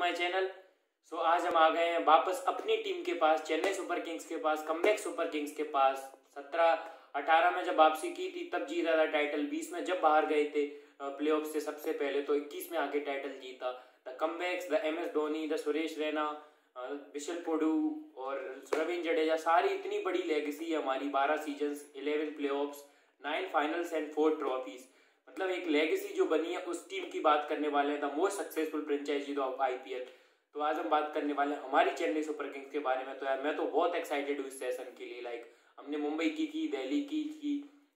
My channel. सो आज हम आ गए हैं वापस अपनी टीम के पास, चेन्नई सुपर किंग्स के पास, कमबैक सुपर किंग्स के पास। 17-18 में जब वापसी की थी तब जीता था टाइटल। 20 में जब बाहर गए थे प्लेऑफ से सबसे पहले, तो 21 में आके टाइटल जीता। The comebacks, the MS Dhoni, the Suresh Raina, बिशल पोडू और रविंद्र जडेजा, सारी इतनी बड़ी लेगेसी है हमारी। 12 seasons, 11 playoffs, 9 finals and 4 trophies. मतलब एक लेगेसी जो बनी है उस टीम की बात करने वाले हैं, the most successful franchise of IPL। तो आज हम बात करने वाले हैं हमारी चेन्नई सुपर किंग्स के बारे में। तो यार मैं तो बहुत एक्साइटेड हूँ इस सेशन के लिए। हमने मुंबई की, दिल्ली की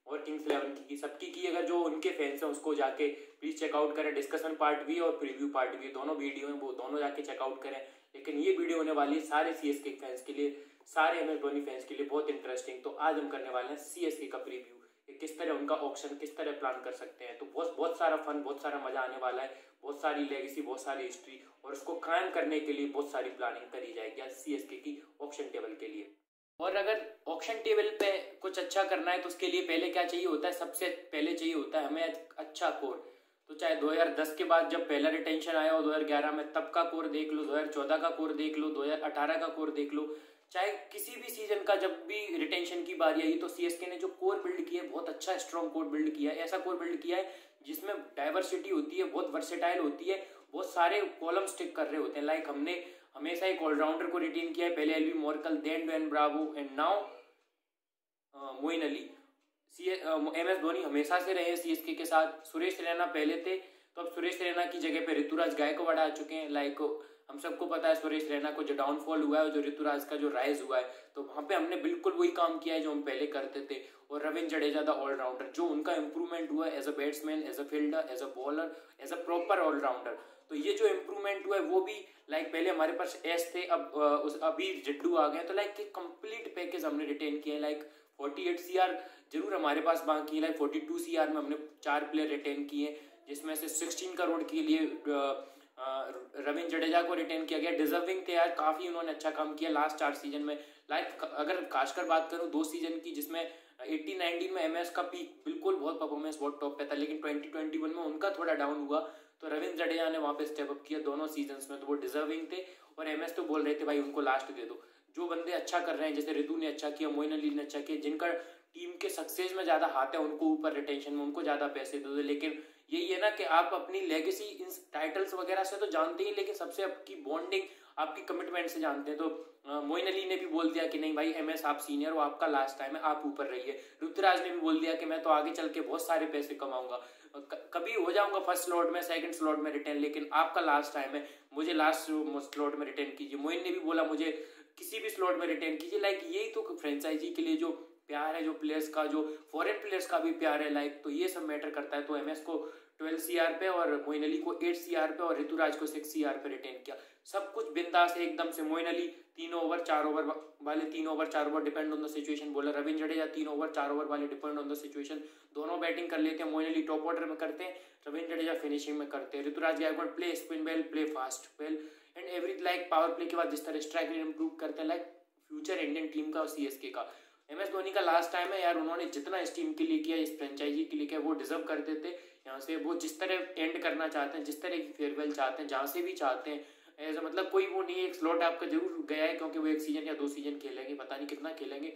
और किंग्स 11 की सबकी की। अगर जो उनके फैंस हैं उसको जाके प्लीज चेकआउट करें। डिस्कशन पार्ट भी और प्रीव्यू पार्ट भी, दोनों वीडियो हैं, वो दोनों जाके चेकआउट करें। लेकिन ये वीडियो होने वाली है सारे CSK फैंस के लिए, सारे MS धोनी फैंस के लिए बहुत इंटरेस्टिंग। तो आज हम करने वाले हैं CSK का प्रीव्यू, किस तरह उनका ऑप्शन किस तरह प्लान कर सकते हैं। तो बहुत सारा फन, बहुत सारा मजा आने वाला है। बहुत सारी लेगेसी, बहुत सारी हिस्ट्री और उसको कायम करने के लिए बहुत सारी प्लानिंग करी जाएगी आज CSK की ऑप्शन टेबल के लिए। और अगर ऑप्शन टेबल पे कुछ अच्छा करना है तो उसके लिए पहले क्या चाहिए होता है? सबसे पहले चाहिए होता है हमें अच्छा कोर। तो चाहे 2010 के बाद जब पहला रिटेंशन आया हो 2011 में, तब का कोर देख लो, 2014 का कोर देख लो, 2018 का कोर देख लो, चाहे किसी भी सीजन का जब भी रिटेंशन की बारी आई तो CSK ने जो कोर बिल्ड किया है बहुत अच्छा स्ट्रॉन्ग कोर बिल्ड किया है। ऐसा कोर बिल्ड किया है जिसमें डाइवर्सिटी होती है, बहुत वर्सेटाइल होती है, बहुत सारे कॉलम स्टिक कर रहे होते हैं। हमने हमेशा एक ऑलराउंडर को रिटेन किया है, पहले LV Morkel, then Dwayne Bravo and now Moeen Ali. MS Dhoni हमेशा से रहे CSK के साथ। सुरेश रैना पहले थे, तो अब सुरेश रैना की जगह पे ऋतुराज गायकवाड़ आ चुके हैं। हम सबको पता है सुरेश रैना को जो डाउनफॉल हुआ है, जो ऋतुराज का जो राइज हुआ है, तो वहां पे हमने बिल्कुल वही काम किया है जो हम पहले करते थे। और रविंद्र जडेजा द ऑलराउंडर, जो उनका इंप्रूवमेंट हुआ है as a batsman, as a fielder, as a bowler, as a proper allrounder. तो ये जो इम्प्रूवमेंट हुआ है वो भी पहले हमारे पास एस थे, अब अभी जिड्डू आ गए। तो कंप्लीट पैकेज हमने रिटेन किया है। 48 CR जरूर हमारे पास बाकी है। 42 CR में हमने 4 प्लेयर रिटेन किए, जिसमें से 16 करोड़ के लिए रविंद्र जडेजा को रिटेन किया गया। डिजर्विंग थे यार, काफी उन्होंने अच्छा काम किया लास्ट 4 सीजन में। अगर खासकर बात करूं 2 सीजन की, जिसमें 18-19 में MS का पीक बिल्कुल बहुत परफॉर्मेंस बहुत टॉप पे था, लेकिन 2021 में उनका थोड़ा डाउन हुआ, तो रविंद्र जडेजा ने वहां पे स्टेप अप किया दोनों सीजन्स में। तो वो डिजर्विंग थे और MS तो बोल रहे थे भाई उनको लास्ट दे दो। जो बंदे अच्छा कर रहे हैं, जैसे ऋतु ने अच्छा किया, मोइन अली ने अच्छा किया, जिनका टीम के सक्सेस में ज्यादा हाथ है, उनको ऊपर रिटेंशन में उनको ज्यादा पैसे दे दो। लेकिन यही है ना कि आप अपनी लेगेसी इन टाइटल्स वगैरह से तो जानते ही, लेकिन सबसे आपकी बॉन्डिंग, आपकी कमिटमेंट से जानते हैं। तो मोइन अली ने भी बोल दिया कि नहीं भाई MS आप सीनियर हो, आपका लास्ट टाइम है, आप ऊपर रहिए। ऋतुराज ने भी बोल दिया कि मैं तो आगे चल के बहुत सारे पैसे कमाऊंगा, कभी हो जाऊंगा फर्स्ट स्लॉट में, सेकंड स्लॉट में रिटेन, लेकिन आपका लास्ट टाइम है, मुझे लास्ट स्लॉट में रिटेन कीजिए। मोइन ने भी बोला मुझे किसी भी स्लॉट में रिटेन कीजिए। यही तो फ्रेंचाइजी के लिए जो प्यार है, जो प्लेयर्स का, जो फॉरेन प्लेयर्स का भी प्यार है, तो ये सब मैटर करता है। तो MS को 12 CR पे और मोइन अली को 8 CR पे और ऋतुराज को 6 CR पे रिटेन किया। सब कुछ बिंदास है एकदम से। मोइन अली 3 ओवर 4 ओवर वाले, 3 over 4 over depend on the situation bowler. Ravindra Jadeja 3 over 4 over वाले डिपेंड ऑन द सिचुएशन, दोनों बैटिंग कर लेते हैं। मोइन अली टॉप ऑर्डर में करते हैं, रविंद्र जडेजा फिनिशिंग में करते हैं। Ruturaj Gaikwad play spin well, play fast well and every power play के बाद जिस तरह स्ट्राइक रेट इंप्रूव करते हैं, फ्यूचर इंडियन टीम का और CSK का। MS धोनी का लास्ट टाइम है यार, उन्होंने जितना इस टीम के लिए किया, इस फ्रेंचाइजी के लिए किया, वो डिजर्व करते थे। यहाँ से वो जिस तरह एंड करना चाहते हैं, जिस तरह की फेयरवेल चाहते हैं, जहाँ से भी चाहते हैं, ऐसा मतलब कोई वो नहीं है। एक स्लॉट आपका जरूर गया है, क्योंकि वो 1 सीजन या 2 सीजन खेलेंगे, पता नहीं कितना खेलेंगे,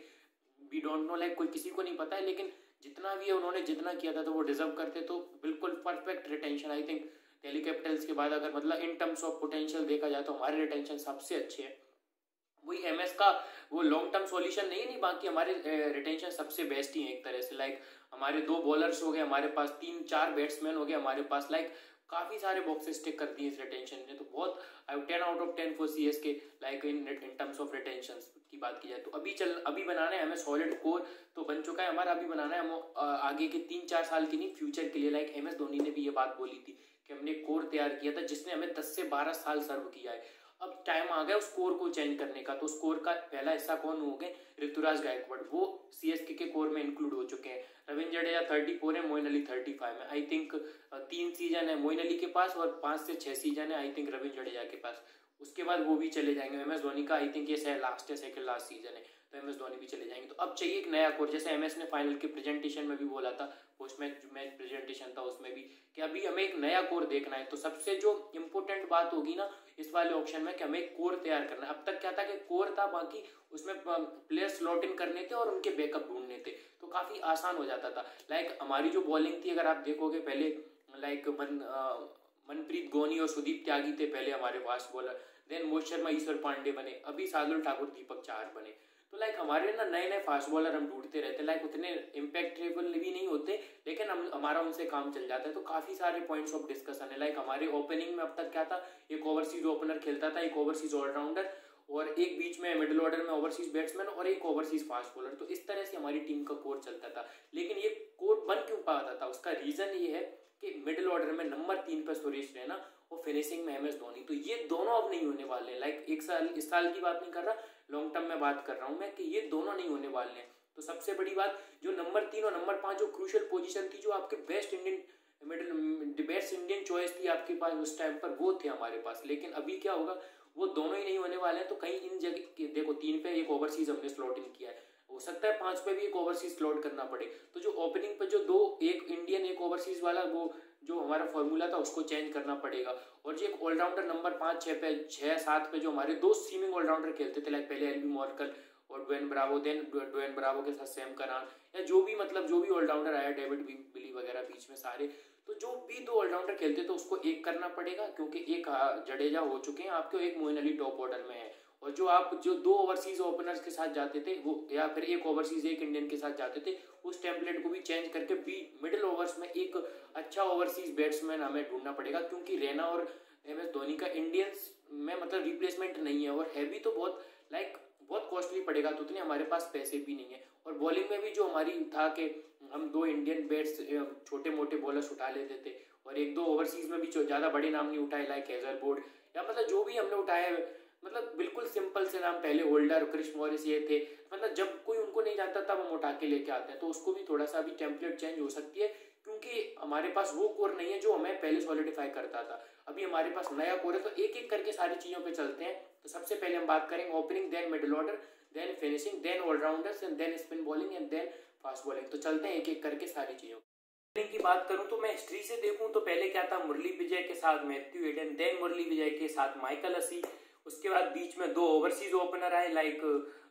वी डोंट नो, कोई किसी को नहीं पता है। लेकिन जितना भी है उन्होंने जितना किया था तो वो डिजर्व करते। तो बिल्कुल perfect retention. I think Delhi Capitals के बाद अगर मतलब इन टर्म्स ऑफ पोटेंशियल देखा जाए तो हमारे रिटेंशन सबसे अच्छे हैं। वही MS का वो लॉन्ग टर्म सॉल्यूशन नहीं, बाकी हमारे रिटेंशन सबसे बेस्ट ही है एक तरह से। हमारे 2 बॉलर्स हो गए हमारे पास, 3-4 बैट्समैन हो गए हमारे पास, काफी सारे बॉक्सेस टिक कर दिए इस रिटेंशन ने। तो बहुत 10 out of 10 for CSK in terms of retention की बात की जाए तो। अभी बनाना है हमें सॉलिड कोर, तो बन चुका है हमारा। अभी बनाना है हम आगे के 3-4 साल के नहीं, फ्यूचर के लिए। MS धोनी ने भी ये बात बोली थी कि हमने कोर तैयार किया था जिसने हमें 10 से 12 साल सर्व किया है। अब टाइम आ गया उस कोर को चेंज करने का। तो उस कोर का पहला हिस्सा कौन हो गए? ऋतुराज गायकवाड़, वो CSK के कोर में इंक्लूड हो चुके हैं। रविंद्र जडेजा 34 है, मोइन अली 35 है। आई थिंक 3 सीजन है मोइन अली के पास और 5 से 6 सीजन है आई थिंक रविंद्र जडेजा के पास। उसके बाद वो भी चले जाएंगे। MS धोनी का आई थिंक ये लास्ट है, सेकंड लास्ट सीजन है। तो MS धोनी भी चले जाएंगे। तो अब चाहिए एक नया कोर, जैसे MS ने फाइनल के प्रेजेंटेशन में भी बोला था, पोस्ट मैच प्रेजेंटेशन था उसमें भी, कि अभी हमें एक नया कोर देखना है। तो सबसे जो इम्पोर्टेंट बात होगी ना इस वाले ऑप्शन में कि हमें एक कोर तैयार करना है। अब तक क्या था कि कोर था, बाकी उसमें प्लेयर स्लॉट इन करने थे और उनके बैकअप ढूंढने थे, तो काफी आसान हो जाता था। लाइक हमारी जो बॉलिंग थी, अगर आप देखोगे पहले, लाइक मनप्रीत गोनी और सुदीप त्यागी थे पहले हमारे fast bowler, then Mohit Sharma, ईश्वर पांडे बने, अभी शार्दुल ठाकुर, दीपक चाहर बने। तो लाइक हमारे ना नए नए फास्ट बॉलर हम ढूंढते रहते हैं, लाइक उतने इम्पैक्टेबल भी नहीं होते, लेकिन हमारा उनसे काम चल जाता है। तो काफी सारे पॉइंट्स ऑफ डिस्कशन है। लाइक हमारे ओपनिंग में अब तक क्या था, एक ओवरसीज ओपनर खेलता था, एक ओवरसीज ऑलराउंडर, और एक बीच में मिडिल ऑर्डर में ओवरसीज बैट्समैन और एक ओवरसीज फास्ट बॉलर। तो इस तरह से हमारी टीम का कोर चलता था। लेकिन ये कोर बन क्यों पाता था, उसका रीजन ये है कि मिडिल ऑर्डर में नंबर 3 पर सुरेश रैना और फिनिशिंग में MS धोनी। तो ये दोनों अब नहीं होने वाले हैं। लाइक एक साल, इस साल की बात नहीं कर रहा, लॉन्ग टर्म में बात कर रहा हूं मैं, कि ये दोनों नहीं होने वाले हैं। तो सबसे बड़ी बात, जो नंबर 3 और नंबर 5 जो क्रूशियल पोजीशन थी, जो आपके बेस्ट इंडियन चॉइस थी आपके पास उस टाइम पर, वो थे हमारे पास। लेकिन अभी क्या होगा, वो दोनों ही नहीं होने वाले हैं। तो कहीं इन जगह देखो, 3 पे एक ओवरसीज हमने स्लॉट इन किया है, हो सकता है 5 पे भी एक ओवरसीज स्लॉट करना पड़े। तो जो ओपनिंग पे जो 2, एक इंडियन एक ओवरसीज वाला, वो जो हमारा फॉर्मूला था उसको चेंज करना पड़ेगा। और जो एक ऑलराउंडर नंबर 5, 6 पे, 6, 7 पे जो हमारे 2 स्ट्रीमिंग ऑलराउंडर खेलते थे, लाइक पहले एलबी मॉर्कल और Dwayne Bravo, then Dwayne Bravo के साथ सैम करन, या जो भी मतलब जो भी ऑलराउंडर आया, डेविड विली वगैरह बीच में सारे, तो जो भी 2 ऑलराउंडर खेलते तो उसको एक करना पड़ेगा, क्योंकि एक जडेजा हो चुके हैं आपके, एक मोइन अली टॉप ऑर्डर में है। और जो आप जो 2 ओवरसीज ओपनर्स के साथ जाते थे वो, या फिर एक ओवरसीज एक इंडियन के साथ जाते थे, उस टेम्पलेट को भी चेंज करके मिडिल ओवर्स में एक अच्छा ओवरसीज बैट्समैन हमें ढूंढना पड़ेगा। क्योंकि रैना और MS धोनी का इंडियंस में मतलब रिप्लेसमेंट नहीं है, और है भी तो बहुत, लाइक बहुत कॉस्टली पड़ेगा, तो उतने हमारे पास पैसे भी नहीं है। और बॉलिंग में भी जो हमारी था कि हम 2 इंडियन बैट्स छोटे मोटे बॉलर्स उठा लेते थे, और 1-2 ओवरसीज में भी ज़्यादा बड़े नाम नहीं उठाए, लाइक हेजलवुड, या मतलब जो भी हमने उठाया, मतलब बिल्कुल सिंपल से नाम, पहले होल्डर, क्रिस मॉरिस, ये थे। मतलब जब कोई उनको नहीं जानता तब हम उठा के लेके आते हैं। तो उसको भी थोड़ा सा भी टेम्पलेट चेंज हो सकती है, क्योंकि हमारे पास वो कोर नहीं है जो हमें पहले सॉलिडिफाई करता था। अभी हमारे पास नया कोर है, तो एक एक करके सारी चीज़ों पे चलते हैं। तो सबसे पहले हम बात करेंगे opening, then middle order, then finishing, then allrounders, and then spin bowling, and then fast bowling. तो चलते हैं एक एक करके सारी चीज़ों की बात करूं तो मैं हिस्ट्री से देखूं तो पहले क्या था, मुरली विजय के साथ Matthew Hayden, then Murali Vijay के साथ माइकल हसी, उसके बाद बीच में 2 ओवरसीज ओपनर आए, like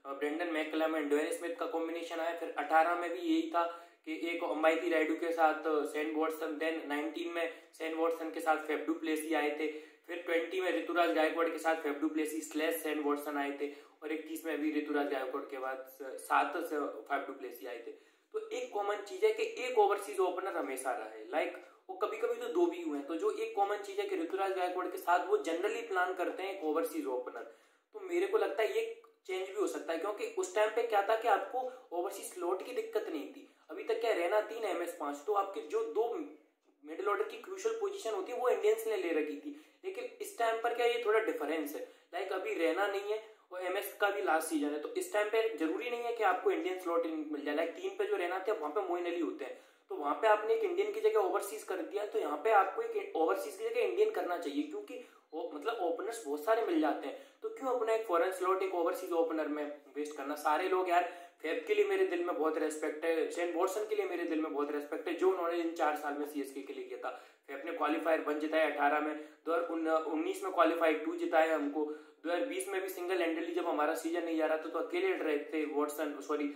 Brendon McCullum and Dwayne Smith का कॉम्बिनेशन आया। फिर 18 में भी यही था कि एक अंबाती रायडू के साथ सेन वॉटसन, देन 19 में सेन वॉटसन के साथ फेफ डू प्लेसी आए थे। फिर 20 में ऋतुराज गायकवाड़ के साथ Faf du Plessis / Shane Watson आए थे, और 21 में भी ऋतुराज गायकवाड़ के बाद 7 से फेफ डू प्लेसी आए थे। तो एक कॉमन चीज है कि एक ओवरसीज ओपनर हमेशा रहा है, लाइक वो कभी कभी तो 2 भी हुए हैं। तो जो एक कॉमन चीज है कि ऋतुराज गायकवाड़ के साथ वो जनरली प्लान करते हैं एक ओवरसीज ओपनर। तो मेरे को लगता है ये चेंज भी हो सकता है, क्योंकि उस टाइम पे क्या था कि आपको ओवरसीज स्लॉट की दिक्कत नहीं थी। अभी तक क्या, रैना 3, MS 5, तो आपके जो 2 मिडिल ऑर्डर की क्रूशियल पोजीशन होती है वो इंडियंस ने ले रखी थी। लेकिन इस टाइम पर क्या, ये थोड़ा डिफरेंस है, लाइक अभी रैना नहीं है और MS का भी लास्ट सीजन है। तो इस टाइम पे जरूरी नहीं है कि आपको इंडियन स्लॉट मिल जाए। लाइक 3 पे जो रैना थे वहां पे मोइन अली होते हैं, तो वहां पे आपने एक इंडियन की जगह ओवरसीज कर दिया, तो यहाँ पे आपको एक ओवरसीज की जगह इंडियन करना चाहिए, क्योंकि मतलब ओपनर्स बहुत सारे मिल जाते हैं। तो क्यों अपना एक फॉरेन स्लॉट एक ओवरसीज ओपनर में वेस्ट करना। सारे लोग यार, फेफ के लिए मेरे दिल में बहुत रेस्पेक्ट है, शेन वॉटसन के लिए मेरे दिल में बहुत रेस्पेक्ट है, जो उन्होंने इन 4 साल में CSK के लिए किया था। फेफ ने क्वालिफायर 1 जिताया 18 में, 2019 में क्वालिफायर 2 जिताया हमको, 2020 में भी सिंगल हैंडली जब हमारा सीजन नहीं जा रहा था तो अकेले रहे थे वॉटसन, सॉरी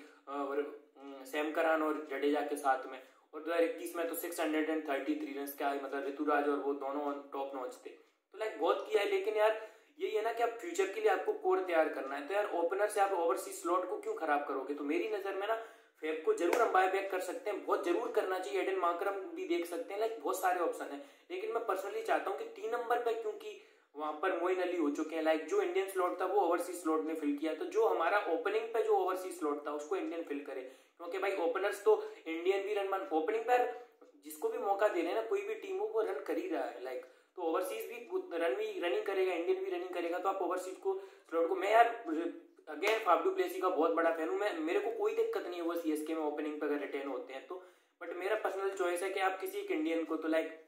सैम करन और जडेजा के साथ में, और 2021 में तो 633 रन का, मतलब ऋतुराज और वो दोनों टॉप नॉच थे। तो लाइक बहुत किया है, लेकिन यार यही है ना कि आप फ्यूचर के लिए आपको कोर तैयार करना है। तो यार ओपनर से आप ओवरसीज स्लॉट को क्यों खराब करोगे। तो मेरी नजर में ना फेफ को जरूर हम बाय बैक कर सकते हैं, बहुत जरूर करना चाहिए। एडन मार्करम भी देख सकते हैं, लाइक बहुत सारे ऑप्शन है। लेकिन मैं पर्सनली चाहता हूँ कि 3 नंबर पे, क्योंकि वहां पर मोइन अली हो चुके हैं, लाइक जो इंडियन स्लॉट था वो ओवरसीज स्लॉट ने फिल किया, तो जो हमारा ओपनिंग पे जो ओवरसीज स्लॉट था उसको इंडियन फिल करे। क्योंकि भाई ओपनर्स तो इंडियन भी रन ओपनिंग पर जिसको भी मौका दे रहे हैं ना, कोई भी टीम हो वो रन कर ही रहा है, लाइक तो ओवरसीज भी रनिंग करेगा, इंडियन भी रनिंग करेगा, तो आप ओवरसीज को स्लॉट को, मैं यार अगेन फाफ डू प्लेसी का बहुत बड़ा फैन हूँ मैं, मेरे को कोई दिक्कत नहीं है वो CSK में ओपनिंग पे अगर रिटेन होते हैं तो, बट मेरा पर्सनल चॉइस है कि आप किसी एक इंडियन को, तो like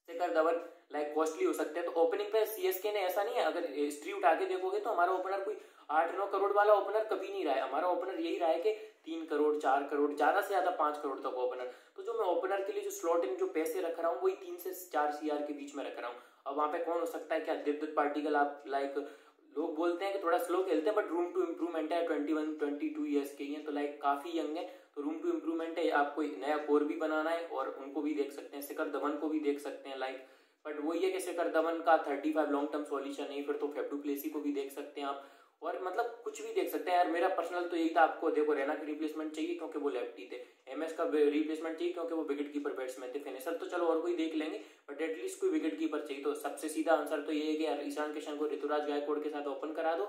Shikhar Dhawan like costly हो सकते हैं। तो ओपनिंग पे सीएसके ने ऐसा नहीं है, अगर हिस्ट्री उठा के देखोगे तो हमारा ओपनर कोई 8-9 करोड़ वाला ओपनर कभी नहीं रहा है। हमारा ओपनर यही रहा है कि 3 करोड़ 4 करोड़, ज्यादा से ज्यादा 5 करोड़ तक ओपनर। तो जो मैं ओपनर के लिए जो स्लॉट इन जो पैसे रख रहा हूँ वही 3 से 4 CR के बीच में रख रहा हूँ। अब वहां पे कौन हो सकता है, क्या देवदत्त पाटिकल, आप लाइक लोग बोलते हैं कि थोड़ा स्लो खेलते हैं बट रूम टू इम्प्रूवमेंट है, 21-22 ईयर्स के हैं तो लाइक काफी यंग है, तो रूम टू इम्प्रूवमेंट है। आपको एक नया कोर भी बनाना है और उनको भी देख सकते हैं, शिखर धवन को भी देख सकते हैं लाइक। बट वही है कि शिखर धवन का 35 लॉन्ग टर्म सॉल्यूशन नहीं, फिर तो फेफ डू प्लेसी को भी देख सकते हैं आप, और मतलब कुछ भी देख सकते हैं यार। मेरा पर्सनल तो यही था, आपको देखो रैना की रिप्लेसमेंट चाहिए क्योंकि वो लेफ्टी थे, एमएस का रिप्लेसमेंट चाहिए क्योंकि वो विकेट कीपर बैट्समैन थे, फिनिशर तो चलो और कोई देख लेंगे बट एटलीस्ट कोई विकेट कीपर चाहिए। तो सबसे सीधा आंसर तो ये है कि यार ईशान किशन को ऋतुराज गायकवाड़ के साथ ओपन करा दो।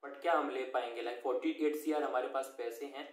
बट क्या हम ले पाएंगे, लाइक 48 CR हमारे पास पैसे हैं,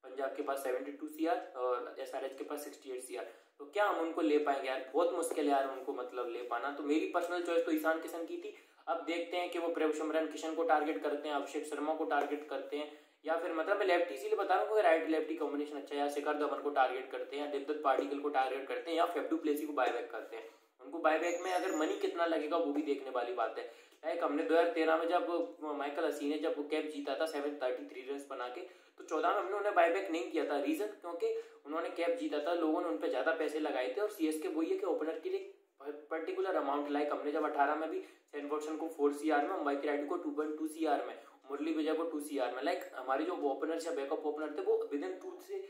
पंजाब के पास 72 CR और SRH के पास 68 CR, तो क्या हम उनको ले पाएंगे यार, बहुत मुश्किल है यार उनको मतलब ले पाना। तो मेरी पर्सनल चॉइस तो ईशान किशन की थी। अब देखते हैं कि वो प्रभसिमरन किशन को टारगेट करते हैं, अभिषेक शर्मा को टारगेट करते हैं, या फिर मतलब मैं लेफ्टी इसीलिए बता रहा हूँ राइट लेफ्टी कॉम्बिनेशन अच्छा है, या शिखर धवन को टारगेट करते हैं, या देवदत्त पाटिकल को टारगेट करते हैं, या फेफ डू प्लेसी को बायबैक करते हैं। उनको बायबैक में अगर मनी कितना लगेगा वो भी देखने वाली बात है। लाइक हमने 2013 में जब माइकल हसी ने जब कैप जीता था 733 रन बना के, तो 14 में हमने उन्हें बायबैक नहीं किया था। रीजन क्योंकि उन्होंने कैप जीता था, लोगों ने उन पर ज्यादा पैसे लगाए थे, और सीएसके वही है कि ओपनर के लिए पर्टिकुलर अमाउंट, लाइक हमने जब 18 में भी सेन वॉटसन को 4 CR में, अंबाती रायडू को 2.2 CR में, मुरली विजय को 2 CR में, लाइक हमारे जो ओपनर या बैकअप ओपनर थे वो विद इन 2 से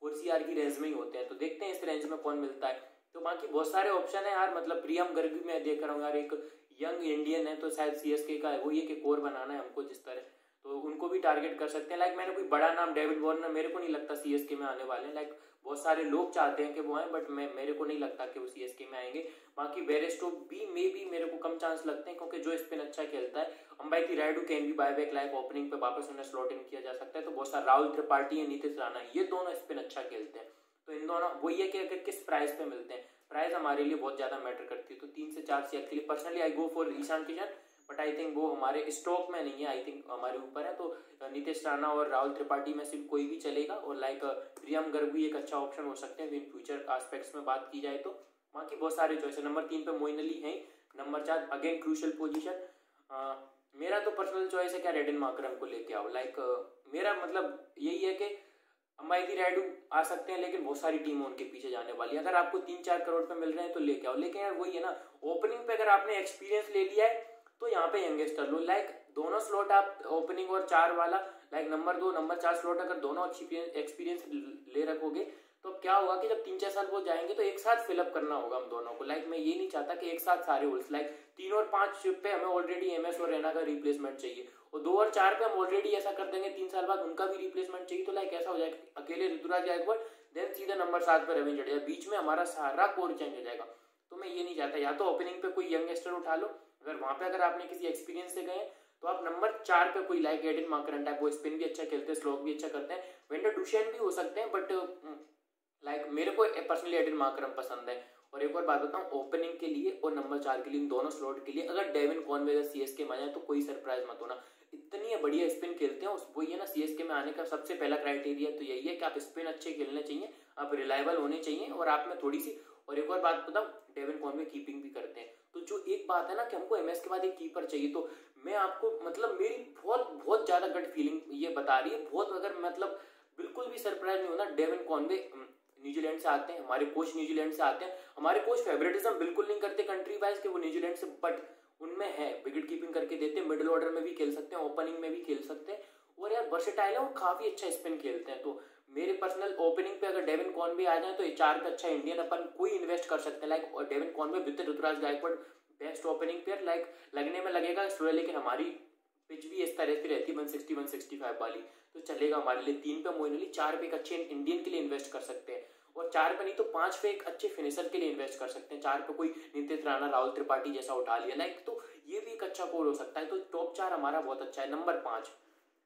4 CR की रेंज में ही होते हैं। तो देखते हैं इस रेंज में कौन मिलता है। तो बाकी बहुत सारे ऑप्शन है यार, मतलब प्रियम गर्ग भी मैं देख रहा हूँ यार, एक यंग इंडियन है, तो शायद सीएसके का है वो, ये कि कोर बनाना है हमको जिस तरह, तो उनको भी टारगेट कर सकते हैं। लाइक मैंने कोई बड़ा नाम डेविड वार्नर मेरे को नहीं लगता सीएसके में आने वाले हैं, लाइक बहुत सारे लोग चाहते हैं कि वो आए बट मेरे को नहीं लगता कि वो सीएसके में आएंगे। बाकी बेरेस्टो भी मेरे को कम चांस लगते हैं क्योंकि जो स्पिन अच्छा खेलता है। अंबाती रायडू कैन भी बायबैक, लाइक ओपनिंग पे वापस उन्हें स्लॉट इन किया जा सकता है। तो बहुत सारा राहुल त्रिपाठी है, नीतीश राणा, ये दोनों स्पिन अच्छा खेलते हैं। तो इन दोनों वही है कि अगर किस प्राइस पे मिलते हैं, प्राइस हमारे लिए बहुत ज्यादा मैटर करती है। तो 3 से 4 CR के लिए personally I go for Ishan Kishan, but I think वो हमारे स्टॉक में नहीं है, आई थिंक हमारे ऊपर है। तो नीतीश राणा और राहुल त्रिपाठी में सिर्फ कोई भी चलेगा, और लाइक प्रियम गर्ग भी एक अच्छा ऑप्शन हो सकते हैं इन फ्यूचर एस्पेक्ट्स में बात की जाए तो। बाकी बहुत सारे चॉइस है। नंबर 3 पे मोइन अली है, नंबर 4 अगेन क्रूशियल पोजीशन। मेरा तो पर्सनल चॉइस है क्या रेडन मार्करम को लेके आओ, लाइक मेरा मतलब यही है कि अंबाती रायडू आ सकते हैं लेकिन बहुत सारी टीम उनके पीछे जाने वाली है। अगर आपको 3-4 करोड़ पे मिल रहे हैं तो लेके आओ, लेकिन यार वही है ना, ओपनिंग पे अगर आपने एक्सपीरियंस ले लिया है तो यहाँ पे यंगस्टर लो, लाइक दोनों स्लॉट आप ओपनिंग और 4 वाला, लाइक नंबर 2 नंबर 4 स्लॉट अगर दोनों एक्सपीरियंस ले रखोगे तो क्या होगा कि जब 3-4 साल वो जाएंगे तो एक साथ फिलअप करना होगा हम दोनों को। लाइक मैं ये नहीं चाहता कि एक साथ सारे होल्स, लाइक 3 और 5 पे हमें ऑलरेडी एमएस और रैना का रिप्लेसमेंट चाहिए, और 2 और 4 पे हम ऑलरेडी ऐसा कर देंगे 3 साल बाद उनका भी रिप्लेसमेंट चाहिए। तो लाइक ऐसा हो जाएगा अकेले ऋतुराज गायकवाड़, देन सीधा नंबर 7 पे रविंद्र जडेजा, बीच में हमारा सारा कोर चेंज हो जाएगा। तो मैं ये नहीं चाहता, या तो ओपनिंग पे कोई यंगस्टर उठा लो, अगर वहां पे अगर आपने किसी एक्सपीरियंस से गए तो आप नंबर 4 पे कोई लाइक एडन मार्करन टाइप, वो स्पिन भी अच्छा खेलते हैं, स्लोक भी अच्छा करते हैं, वेंडर डुशेन भी हो सकते हैं, बट लाइक मेरे को पर्सनली एडन मार्करम पसंद है। और एक और बात बताऊं, ओपनिंग के लिए और नंबर 4 के लिए, इन दोनों स्लॉट के लिए अगर डेविन कॉनवे सीएसके में आ जाए तो कोई सरप्राइज मत होना, इतनी बढ़िया स्पिन खेलते हैं। वही है ना, सीएसके में आने का सबसे पहला क्राइटेरिया तो यही है कि आप स्पिन अच्छे खेलने चाहिए, आप रिलायबल होने चाहिए, और आप में थोड़ी सी, और एक और बात बताऊं, डेविन कॉनवे कीपिंग भी करते हैं। तो जो एक बात है ना कि हमको एमएस के बाद एक कीपर चाहिए, तो मैं आपको मतलब मेरी बहुत ज्यादा गट फीलिंग ये बता रही है, बहुत अगर मतलब बिल्कुल भी सरप्राइज नहीं होना, डेविन कॉनवे न्यूजीलैंड से आते हैं, हमारे कोच न्यूजीलैंड से आते हैं, हमारे कोच फेवरेटिज्म बिल्कुल नहीं करते कंट्री वाइज के वो न्यूजीलैंड से, बट उनमें है विकेट कीपिंग करके देते हैं, मिडिल ऑर्डर में भी खेल सकते हैं, ओपनिंग में भी खेल सकते हैं, और यार वर्सेटाइल है, वो काफी अच्छा स्पिन खेलते हैं। तो मेरे पर्सनल ओपनिंग पे अगर डेविन कॉनवे आ जाए तो ये 4 पे अच्छा इंडियन अपन कोई इन्वेस्ट कर सकते हैं, like Devon Conway with Ruturaj Gaikwad best opening player, like लगने में लगेगा स्लो, लेकिन हमारी पिच भी इस तरह की रहती है 160-165 वाली, तो चलेगा हमारे लिए। 3 पे मोइन अली, 4 पे एक अच्छे इंडियन के लिए इन्वेस्ट कर सकते हैं, और 4 पे नहीं तो 5 पे एक अच्छे फिनिशर के लिए इन्वेस्ट कर सकते हैं। 4 पे कोई नीतीश राणा, राहुल त्रिपाठी जैसा उठा लिया, लाइक तो ये भी एक अच्छा कोर हो सकता है। तो टॉप 4 हमारा बहुत अच्छा है। नंबर 5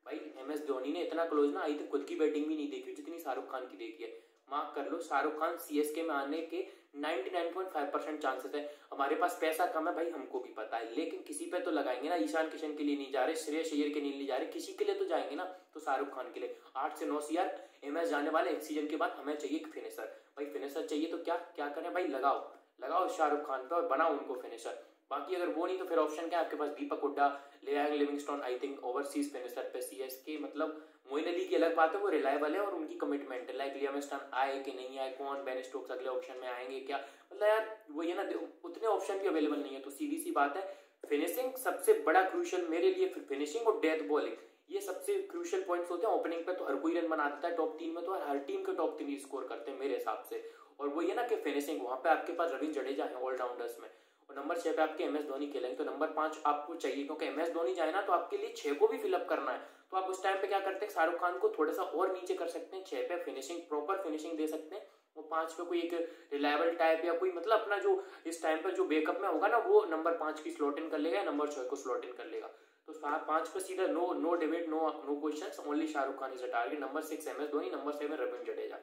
भाई MS धोनी ने इतना क्लोज ना आई थी, खुद की बैटिंग भी नहीं देखी जितनी शाहरुख खान की देखी है। मार्क कर लो, शाहरुख खान सीएसके में आने के 99.5% चांसेस है। हमारे पास पैसा कम है भाई, हमको भी पता है, लेकिन किसी पे तो लगाएंगे ना। ईशान किशन के लिए नहीं जा रहे, श्रेयस अय्यर के लिए नहीं जा रहे, किसी के लिए तो जाएंगे ना। तो शाहरुख खान के लिए 8 से 9 CR MS जाने वाले एक सीजन के बाद। हमें चाहिए एक फिनिशर, भाई फिनिशर चाहिए तो क्या क्या करें भाई, लगाओ लगाओ शाहरुख खान पे और बनाओ उनको फिनिशर। बाकी अगर वो नहीं तो फिर ऑप्शन क्या है आपके पास, Deepak Hooda, Liam Livingstone, I think overseas finisher पे सीएसके, मतलब मोइन अली की अलग बात है, वो रिलायबल है और उनकी कमिटमेंट है। लाइक लियाम स्टोन आए कि नहीं आए, कौन बेन स्टोक्स अगले ऑप्शन में आएंगे क्या, मतलब यार वो ये ना उतने ऑप्शन भी अवेलेबल नहीं है। तो सीधी सी बात है, फिनिशिंग सबसे बड़ा क्रूशियल मेरे लिए, फिनिशिंग और डेथ बॉलिंग ये सबसे क्रूशियल पॉइंट्स होते हैं। ओपनिंग पे तो हर कोई रन बना देता है टॉप 3 में, तो हर टीम के टॉप 3 स्कोर करते हैं मेरे हिसाब से। और वो ये ना कि फिनिशिंग वहां पे आपके पास रविंद्र जडेजा है ऑलराउंडर्स में, और नंबर 6 पे आपके MS धोनी खेलेंगे, तो नंबर 5 आपको चाहिए, क्योंकि MS धोनी जाए ना तो आपके लिए 6 को भी फिलअप करना है। तो आप उस टाइम पे क्या करते हैं, शाहरुख खान को थोड़ा सा और नीचे कर सकते हैं, 6 पे फिनिशिंग प्रॉपर फिनिशिंग दे सकते हैं, वो 5 पे कोई एक रिलायबल टाइप या कोई मतलब अपना जो इस टाइम पर जो बैकअप में होगा ना वो नंबर 5 की स्लॉट इन कर लेगा या नंबर 6 को स्लॉट इन कर लेगा। तो 5 पे सीधा no debate, no questions, only Shahrukh Khan is a target. Number 6 MS Dhoni, number 7 Ravindra Jadeja.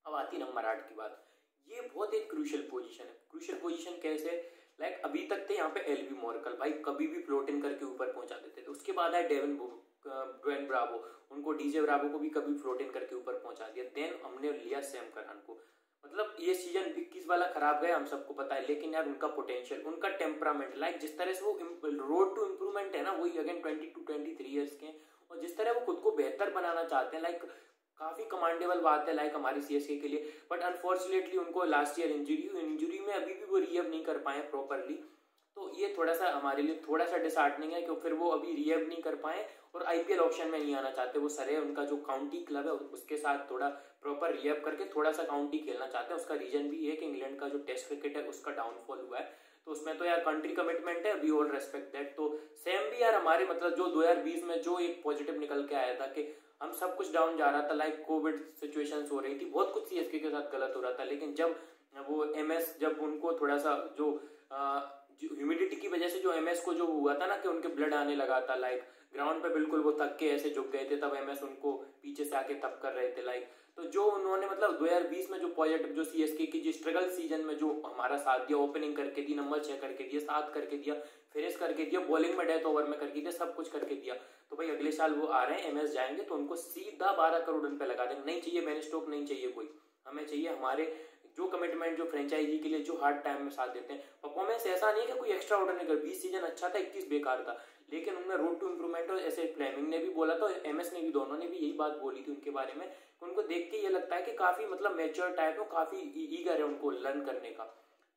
अब आती नंबर 8 की बात, ये बहुत एक क्रूशियल पोजीशन है। क्रूशियल पोजीशन कैसे, लाइक अभी तक थे यहाँ पे LB मॉर्कल, भाई कभी भी फ्लोट इन करके ऊपर पहुंचा देते थे। उसके बाद है ड्वेन ब्रावो, उनको DJ ब्रावो को भी कभी फ्लोट इन करके ऊपर पहुंचा दिया। देन हमने लिया सैम करन को, मतलब ये सीजन 21 वाला खराब गया हम सबको पता है, लेकिन यार उनका पोटेंशियल, उनका टेम्परामेंट, लाइक जिस तरह से वो रोड टू इम्प्रूवमेंट है ना, वही अगेन 22-23 ईयर्स के, और जिस तरह वो खुद को बेहतर बनाना चाहते हैं, लाइक काफी कमांडेबल बात है लाइक हमारी CSK के लिए। बट अनफॉर्चुनेटली उनको लास्ट ईयर इंजरी में अभी भी वो रीअप नहीं कर पाए प्रॉपरली, तो ये थोड़ा सा हमारे लिए थोड़ा सा डिसहार्टनिंग है, क्योंकि फिर वो अभी रीअप नहीं कर पाए और IPL ऑप्शन में नहीं आना चाहते। वो सरे उनका जो काउंटी क्लब है उसके साथ थोड़ा प्रॉपर रीअप करके थोड़ा सा काउंटी खेलना चाहते हैं। उसका रीजन भी है कि इंग्लैंड का जो टेस्ट क्रिकेट है उसका डाउनफॉल हुआ है, तो उसमें तो यार कंट्री कमिटमेंट है, वी ऑल रेस्पेक्ट दैट। तो सेम भी यार हमारे मतलब जो 2020 में जो एक पॉजिटिव निकल के आया था कि हम सब कुछ डाउन जा रहा था, लाइक कोविड सिचुएशंस हो रही थी, बहुत कुछ CSK के साथ गलत हो रहा था, लेकिन जब वो MS जब उनको थोड़ा सा जो ह्यूमिडिटी की वजह से जो MS को जो हुआ था ना कि उनके ब्लड आने लगा था, लाइक ग्राउंड पे बिल्कुल वो थक के ऐसे झुक गए थे, तब MS उनको पीछे से आके तब कर रहे थे लाइक। तो जो उन्होंने मतलब 2020 में जो पॉजिटिव जो CSK की जो स्ट्रगल सीजन में जो हमारा साथ दिया, ओपनिंग करके दी, नंबर 6 करके दिया, 7 करके दिया, फिनिश करके दिया, बॉलिंग में डेथ ओवर में करके दिया, सब कुछ करके दिया। तो भाई अगले साल वो आ रहे हैं, MS जाएंगे तो उनको सीधा 12 करोड़ उन पे लगा देंगे। नहीं चाहिए बेन स्टोक, नहीं चाहिए कोई, हमें चाहिए हमारे जो कमिटमेंट जो फ्रेंचाइजी के लिए जो हार्ड टाइम में साथ देते हैं। परफॉर्मेंस ऐसा नहीं है कि कोई एक्स्ट्रा ऑर्डिनरी कर, 20 सीजन अच्छा था, 21 बेकार था, लेकिन उनमें रोड टू इम्प्रूवमेंट, और ऐसे फ्लेमिंग ने भी बोला था, MS ने भी, दोनों ने भी यही बात बोली थी उनके बारे में। उनको देख के ये लगता है कि काफी मतलब मैच्योर टाइप है, काफी ईगर है उनको लर्न करने का।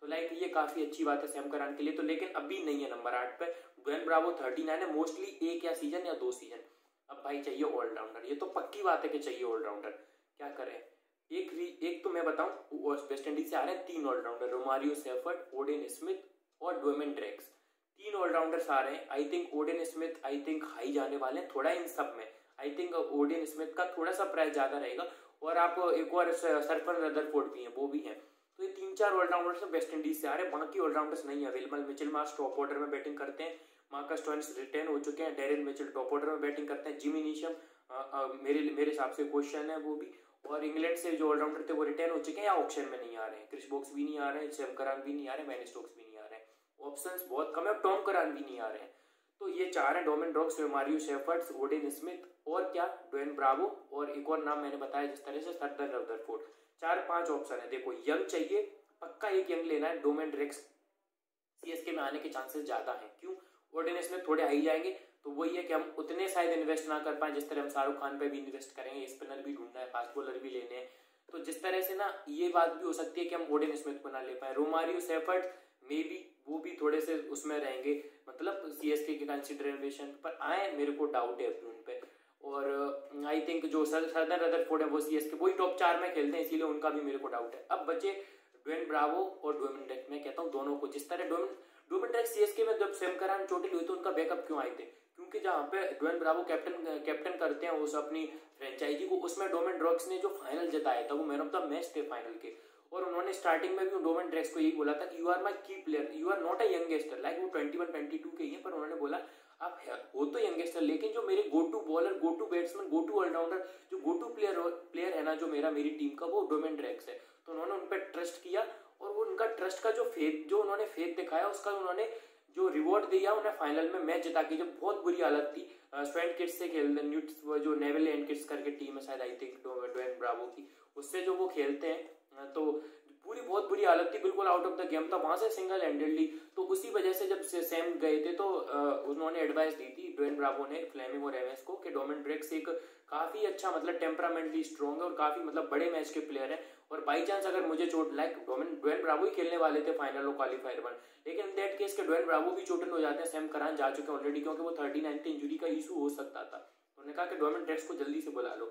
तो लाइक ये काफी अच्छी बात है सैम करन के लिए। तो लेकिन अभी नहीं है नंबर 8 पे, ड्वेन ब्रावो 39 है, मोस्टली 1 या सीजन या 2 सीजन। अब भाई चाहिए ऑलराउंडर, ये तो पक्की बात है कि चाहिए ऑलराउंडर, क्या करें। एक तो मैं बताऊं, वेस्ट इंडीज से आ रहे हैं 3 allrounder, Romario Shepherd, Odean Smith और ड्वेमन ड्रेक्स, 3 ऑलराउंडर्स आ रहे हैं। I think Odean Smith I think high जाने वाले हैं थोड़ा इन सब में, आई थिंक ओडेन स्मिथ का थोड़ा सा प्राइस ज्यादा रहेगा, और आप एक और सरफन रदरफोर्ड भी है, वो भी है। तो ये 3-4 ऑलराउंडर्स वेस्ट इंडीज से आ रहे हैं, बाकी ऑलराउंडर्स नहीं available. Mitchell Marsh top order में बैटिंग करते हैं, मार्कस स्टोइनिस रिटेन हो चुके हैं, डेरिन मिचेल टॉप ऑर्डर में बैटिंग करते हैं, जिमी नीशम मेरे हिसाब से क्वेश्चन है वो भी, और इंग्लैंड से जो ऑलराउंडर थे वो रिटेन हो चुके हैं या ऑप्शन में नहीं आ रहे हैं। क्रिस वोक्स भी नहीं आ रहे हैं, सैम करन भी नहीं आ रहे हैं, बेन स्टोक्स भी नहीं आ रहे हैं, ऑप्शंस बहुत कम है, टॉम करन भी नहीं आ रहे हैं। तो ये 4 है, Dominic Drakes, Romario Shepherd, Odean Smith और क्या ड्वेन ब्रावो, और एक और नाम मैंने बताया जिस तरह से सरदार रदरफोर्ड। 4-5 ऑप्शन है। देखो यंग चाहिए, पक्का एक यंग लेना है, डोमिन ड्रेक्स CSK में आने के चांसेस ज्यादा हैं। क्यों, ओडेन स्मिथ थोड़े हाई जाएंगे, तो वही है कि हम उतने शायद इन्वेस्ट ना कर पाए जिस तरह हम शाहरुख खान पे भी इन्वेस्ट करेंगे, स्पिनर भी ढूंढना है, फास्ट बॉलर भी लेने हैं, तो जिस तरह से ना ये बात भी हो सकती है कि हम ओडेन स्मिथ को ना ले पाए। रोमारियो सेफर्ड मे बी वो भी थोड़े से उसमें रहेंगे, मतलब CSK के कंसिडरेशन पर आए, मेरे को डाउट है अभी उन पे। और आई थिंक जो सरदार रदरफोर्ड है वो CSK वही टॉप 4 में खेलते हैं, इसीलिए उनका भी मेरे को डाउट है। अब बचे ड्वेन ब्रावो और डोमिन ड्रेक्स, मैं कहता हूँ दोनों को, जिस तरह डोमिन ड्रेक्स CSK में जब सैम करन चोटिल हुई तो उनका बैकअप क्यों आए थे, क्योंकि जहाँ पे ड्वेन ब्रावो कैप्टन करते हैं उस अपनी फ्रेंचाइजी को, उसमें डोमिन ड्रेक्स ने जो फाइनल जिताया था वो मैन ऑफ द मैच थे फाइनल के, और उन्होंने स्टार्टिंग में भी डोमिन ड्रेक्स को यही बोला था कि you are my key player, you are not a youngster, like वो 21-22 के ही है, पर उन्होंने बोला आप हो तो यंगस्टर, लेकिन जो मेरे go to bowler, go to batsman, go to allrounder, जो गो टू प्लेयर है ना जो मेरी टीम का, वो डोमिन ड्रेक्स है। तो उन्होंने उन पर ट्रस्ट किया, और वो उनका ट्रस्ट का जो उन्होंने फेथ दिखाया, उसका उन्होंने जो रिवॉर्ड दिया उन्हें फाइनल में मैच जिता के, जब बहुत बुरी हालत थी, स्वेंट किड्स से खेलते न्यूट्स जो नेवल एंड किड्स करके टीम है शायद आई थिंक ड्वेन ब्रावो की, उससे जो वो खेलते हैं, तो बहुत बुरी हालत थी, बिल्कुल आउट ऑफ द गेम था, वहां से सिंगल हैंडेडली। तो उसी वजह से जब सैम गए थे तो उन्होंने एडवाइस दी थी ड्वेन ब्रावो ने फ्लेमिंग और एवेंस को कि डोमिनिक ड्रेक्स एक काफी अच्छा मतलब टेम्परामेंटली स्ट्रॉन्ग है और काफी मतलब बड़े मैच के प्लेयर है, और बाई चांस अगर मुझे चोट लाइक ड्वेन ब्रावो ही खेलने वाले थे फाइनल और क्वालिफायर वन, लेकिन इन दैट केस के ड्वेन ब्रावो भी चोटिल हो जाते हैं, सैम करान जा चुके हैं ऑलरेडी, क्योंकि वो 39th इंजुरी का इशू हो सकता था। उन्होंने कहा कि डोमिनिक ड्रेक्स को जल्दी से बुला लो।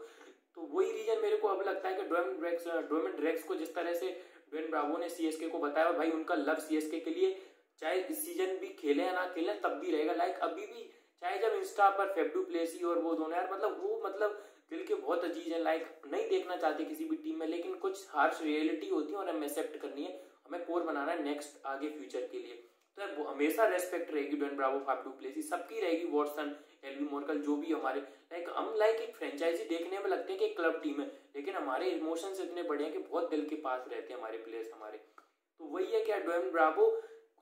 तो वही रीजन मेरे को अब लगता है कि डोमिनिक ड्रेक्स को जिस तरह से ड्वेन ब्रावो ने सीएसके को बताया, और भाई उनका लव सीएसके के लिए, चाहे इस सीजन भी खेले या ना खेले तब भी रहेगा। लाइक अभी भी चाहे जब इंस्टा पर फेफ डू प्लेसी और वो दोनों यार मतलब वो मतलब दिल के बहुत अजीज है, लाइक नहीं देखना चाहते किसी भी टीम में, लेकिन कुछ हार्श रियलिटी होती है और हमें एक्सेप्ट करनी है, हमें कोर बनाना है नेक्स्ट आगे फ्यूचर के लिए। तो हमेशा रेस्पेक्ट रहेगी Dwayne Bravo, Faf du Plessis सबकी रहेगी, वॉटसन, एल्वी मोर्कल, जो भी हमारे लाइक हम लाइक एक फ्रेंचाइजी देखने में लगते हैं कि एक क्लब टीम है, लेकिन हमारे इमोशंस इतने बड़े हैं कि बहुत दिल के पास रहते हैं हमारे प्लेयर्स हमारे। तो वही है क्या ड्वेन ब्रावो,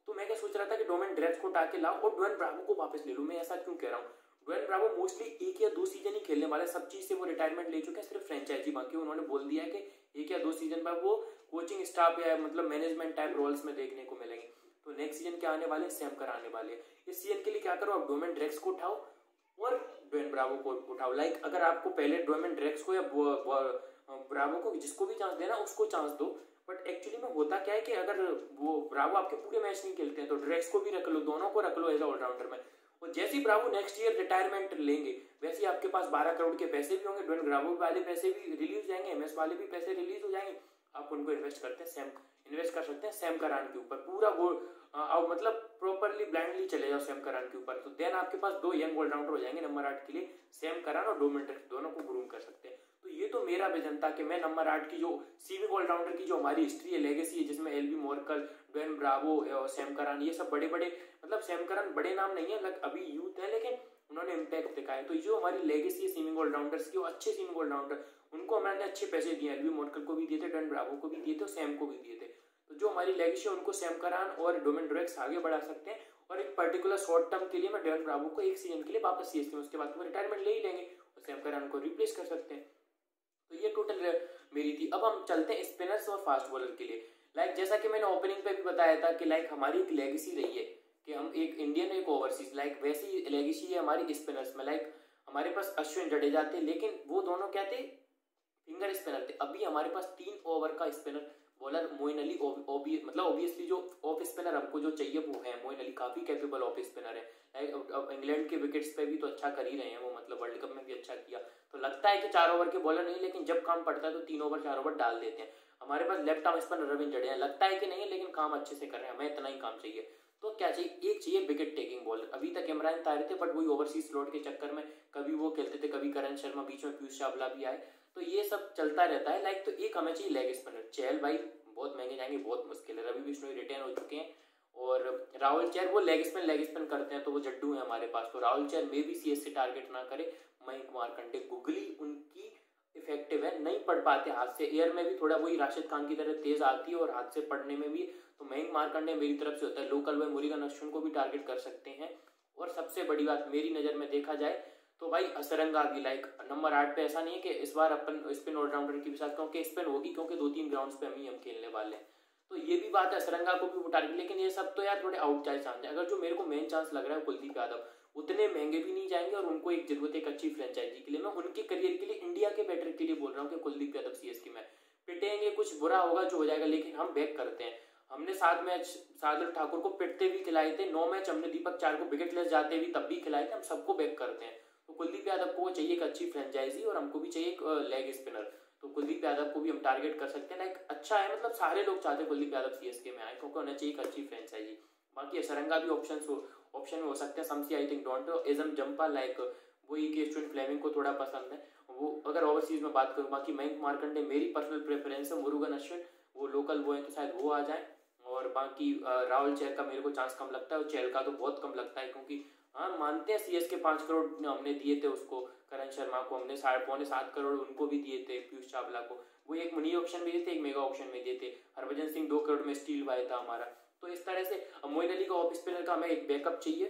तो मैं क्या सोच रहा था कि डोमिनिक ड्रेक्स को उठा के लाओ और ड्वेन ब्रावो को वापस ले लो। मैं ऐसा क्यों कह रहा हूँ, ड्वेन ब्रावो मोस्टली 1 या 2 सीजन ही खेलने वाले, सब चीज से वो रिटायरमेंट ले चुके हैं, सिर्फ फ्रेंचाइजी बाकी। उन्होंने बोल दिया है कि 1 या 2 सीजन बाद वो कोचिंग स्टाफ या मतलब मैनेजमेंट टाइप रोल्स में देखने को मिलेंगे। तो नेक्स्ट सीजन क्या आने वाले, सैम कर आने वाले। इस सीजन के लिए क्या करो, आप डोमिनिक ड्रेक्स को उठाओ और ड्वेन ब्रावो को उठाओ। लाइक अगर आपको पहले डोमिनिक ड्रेक्स को या ब्रावो को, जिसको भी चांस देना उसको चांस दो, बट एक्चुअली में होता क्या है कि अगर वो ब्रावो आपके पूरे मैच नहीं खेलते हैं तो ड्रेक्स को भी रख लो, दोनों को रख लो एज ऑलराउंडर में, और जैसे ही ब्रावो नेक्स्ट ईयर रिटायरमेंट लेंगे वैसे ही आपके पास 12 करोड़ के पैसे भी होंगे, ड्वेन ब्रावो वाले पैसे भी रिलीज जाएंगे, एमएस वाले भी पैसे रिलीज हो जाएंगे, आप उनको इन्वेस्ट कर सकते हैं सैम करान के ऊपर पूरा मतलब प्रॉपरली ब्लाइंडली चले जाओ सैम करान के ऊपर। तो देन आपके पास 2 यंग ऑलराउंडर हो जाएंगे नंबर 8 के लिए, सैम करान और डोमिनिक ड्रेक्स, दोनों को ग्रूम कर सकते हैं। तो ये तो मेरा विजन था कि मैं नंबर 8 की जो सीविंग ऑलराउंडर की जो हमारी हिस्ट्री है, लेगेसी है, जिसमें एल्वी मोर्कल, ड्वेन ब्रावो और सैम करान, ये सब बड़े बड़े मतलब सैम करान बड़े नाम नहीं है, अभी यूथ है लेकिन उन्होंने इम्पैक्ट दिखाया। तो जो हमारी लेगेसी है सीविंग ऑलराउंडर्स की, वो अच्छे सीविंग ऑलराउंडर, उनको हमने अच्छे पैसे दिए, एल्वी मोर्कल को भी दिए थे, ड्वेन ब्रावो को भी दिए थे और सैम को भी दिए थे। तो जो हमारी लेगेसी है उनको सैम करान और डोमिनिक ड्रेक्स आगे बढ़ा सकते हैं, और एक पर्टिकुलर शॉर्ट टर्म के लिए मैं ड्वेन ब्रावो को 1 सीजन के लिए वापस सीएसके में, उसके बाद वो रिटायरमेंट ले ही लेंगे और सैम करान को रिप्लेस कर सकते हैं। तो ये टोटल मेरी थी। अब हम चलते हैं स्पिनर्स और फास्ट बॉलर के लिए। लाइक जैसा कि मैंने ओपनिंग पे भी बताया था कि लाइक हमारी एक लेगेसी रही है कि हम एक इंडियन एक ओवरसीज, लाइक वैसी लेगेसी है हमारी स्पिनर्स में। लाइक हमारे पास अश्विन जडेजा थे, लेकिन वो दोनों क्या थे, फिंगर स्पिनर थे। अभी हमारे पास 3 ओवर का स्पिनर बॉलर मोइन अली, मतलब ऑब्वियसली जो ऑफ स्पिनर हमको जो चाहिए वो है मोइन अली, काफी कैपेबल ऑफ स्पिनर है। लाइक इंग्लैंड के विकेट्स पे भी तो अच्छा कर ही रहे हैं वो, मतलब वर्ल्ड कप में भी अच्छा किया। तो लगता है कि 4 ओवर के बॉलर नहीं, लेकिन जब काम पड़ता है तो 3 ओवर 4 ओवर डाल देते हैं। हमारे पास left arm spinner Ravindra Jadeja, लगता है कि नहीं है लेकिन काम अच्छे से कर रहे हैं, हमें इतना ही काम चाहिए। तो क्या चाहिए, एक चाहिए विकेट टेकिंग बॉलर। अभी तक इमरान ताहिर थे, बट वही ओवरसीज स्लॉट के चक्कर में कभी वो खेलते थे, कभी करण शर्मा, बीच में पीयूष चावला भी आए, तो ये सब चलता रहता है। लाइक तो एक हमें चाहिए लेग स्पिनर। चहल भाई बहुत महंगे जाएंगे, बहुत मुश्किल है, रवि बिश्नोई रिटेन हो चुके हैं, और राहुल चहर वो लेग स्पिन करते हैं, तो वो जड्डू है हमारे पास। तो राहुल चहर में भी सीएसके टारगेट ना करे। मयंक मार्कंडे, गुगली उनकी इफेक्टिव है, नहीं पढ़ पाते हाथ से, एयर में भी थोड़ा वही राशिद खान की तरह तेज आती है और हाथ से पढ़ने में भी। तो मयंक मार्कंडे मेरी तरफ से होता है लोकल भाई, मुरुगन अश्विन को भी टारगेट कर सकते हैं। और सबसे बड़ी बात मेरी नजर में देखा जाए तो भाई असरंगा भी लाइक नंबर 8 पे। ऐसा नहीं है कि इस बार अपन स्पिन ऑलराउंडर की भी साथ, क्योंकि स्पिन होगी, क्योंकि 2-3 ग्राउंड्स पे हम खेलने वाले हैं, तो ये भी बात है असरंगा को भी टारगेट। लेकिन ये सब तो यार थोड़े आउटसाइड चांस है। अगर जो मेरे को मेन चांस लग रहा है कुलदीप यादव, उतने महंगे भी नहीं जाएंगे और उनको एक जरूरत है एक अच्छी फ्रेंचाइजी के लिए। मैं उनके करियर के लिए, इंडिया के बेटर के लिए बोल रहा हूँ कि कुलदीप यादव सीएसके में पिटेंगे, कुछ बुरा होगा जो हो जाएगा, लेकिन हम बैक करते हैं। हमने 7 मैच शार्दुल ठाकुर को पिटते भी खिलाए थे, 9 मैच हमने दीपक चार को विकेट लेस जाते भी तब भी खिलाए थे, हम सबको बैक करते हैं। तो कुलदीप यादव को चाहिए एक अच्छी फ्रेंचाइजी और हमको भी चाहिए एक लेग स्पिनर। तो कुलदीप यादव को भी हम टारगेट कर सकते हैं। लाइक अच्छा है, मतलब सारे लोग चाहते हैं कुलदीप यादव सीएसके में आए, क्योंकि उन्हें चाहिए एक अच्छी फ्रेंचाइजी। बाकी असरंगा भी ऑप्शन में हो सकते हैं। Shamsi I think don't, Adam Zampa like वही के स्टूडेंट फ्लेमिंग को थोड़ा पसंद है वो, अगर ओवरसीज में बात करूँ। बाकी मयंक मार्कंडे मेरी पर्सनल प्रेफरेंस है, मुरुगन अश्विन वो लोकल वो है तो शायद वो आ जाए। और बाकी राहुल चहर का मेरे को चांस कम लगता है, और चहल का तो बहुत कम लगता है, क्योंकि हाँ मानते हैं सीएसके 5 करोड़ हमने दिए थे उसको, करण शर्मा को हमने 7.5 करोड़ उनको भी दिए थे, पीयूष चावला को वो एक मिनी ऑप्शन में दिए थे, एक मेगा ऑप्शन में दिए थे, हरभजन सिंह 2 करोड़ में स्टील बाय था हमारा। तो इस तरह से मोइन अली का ऑफ स्पिनर का हमें एक बैकअप चाहिए।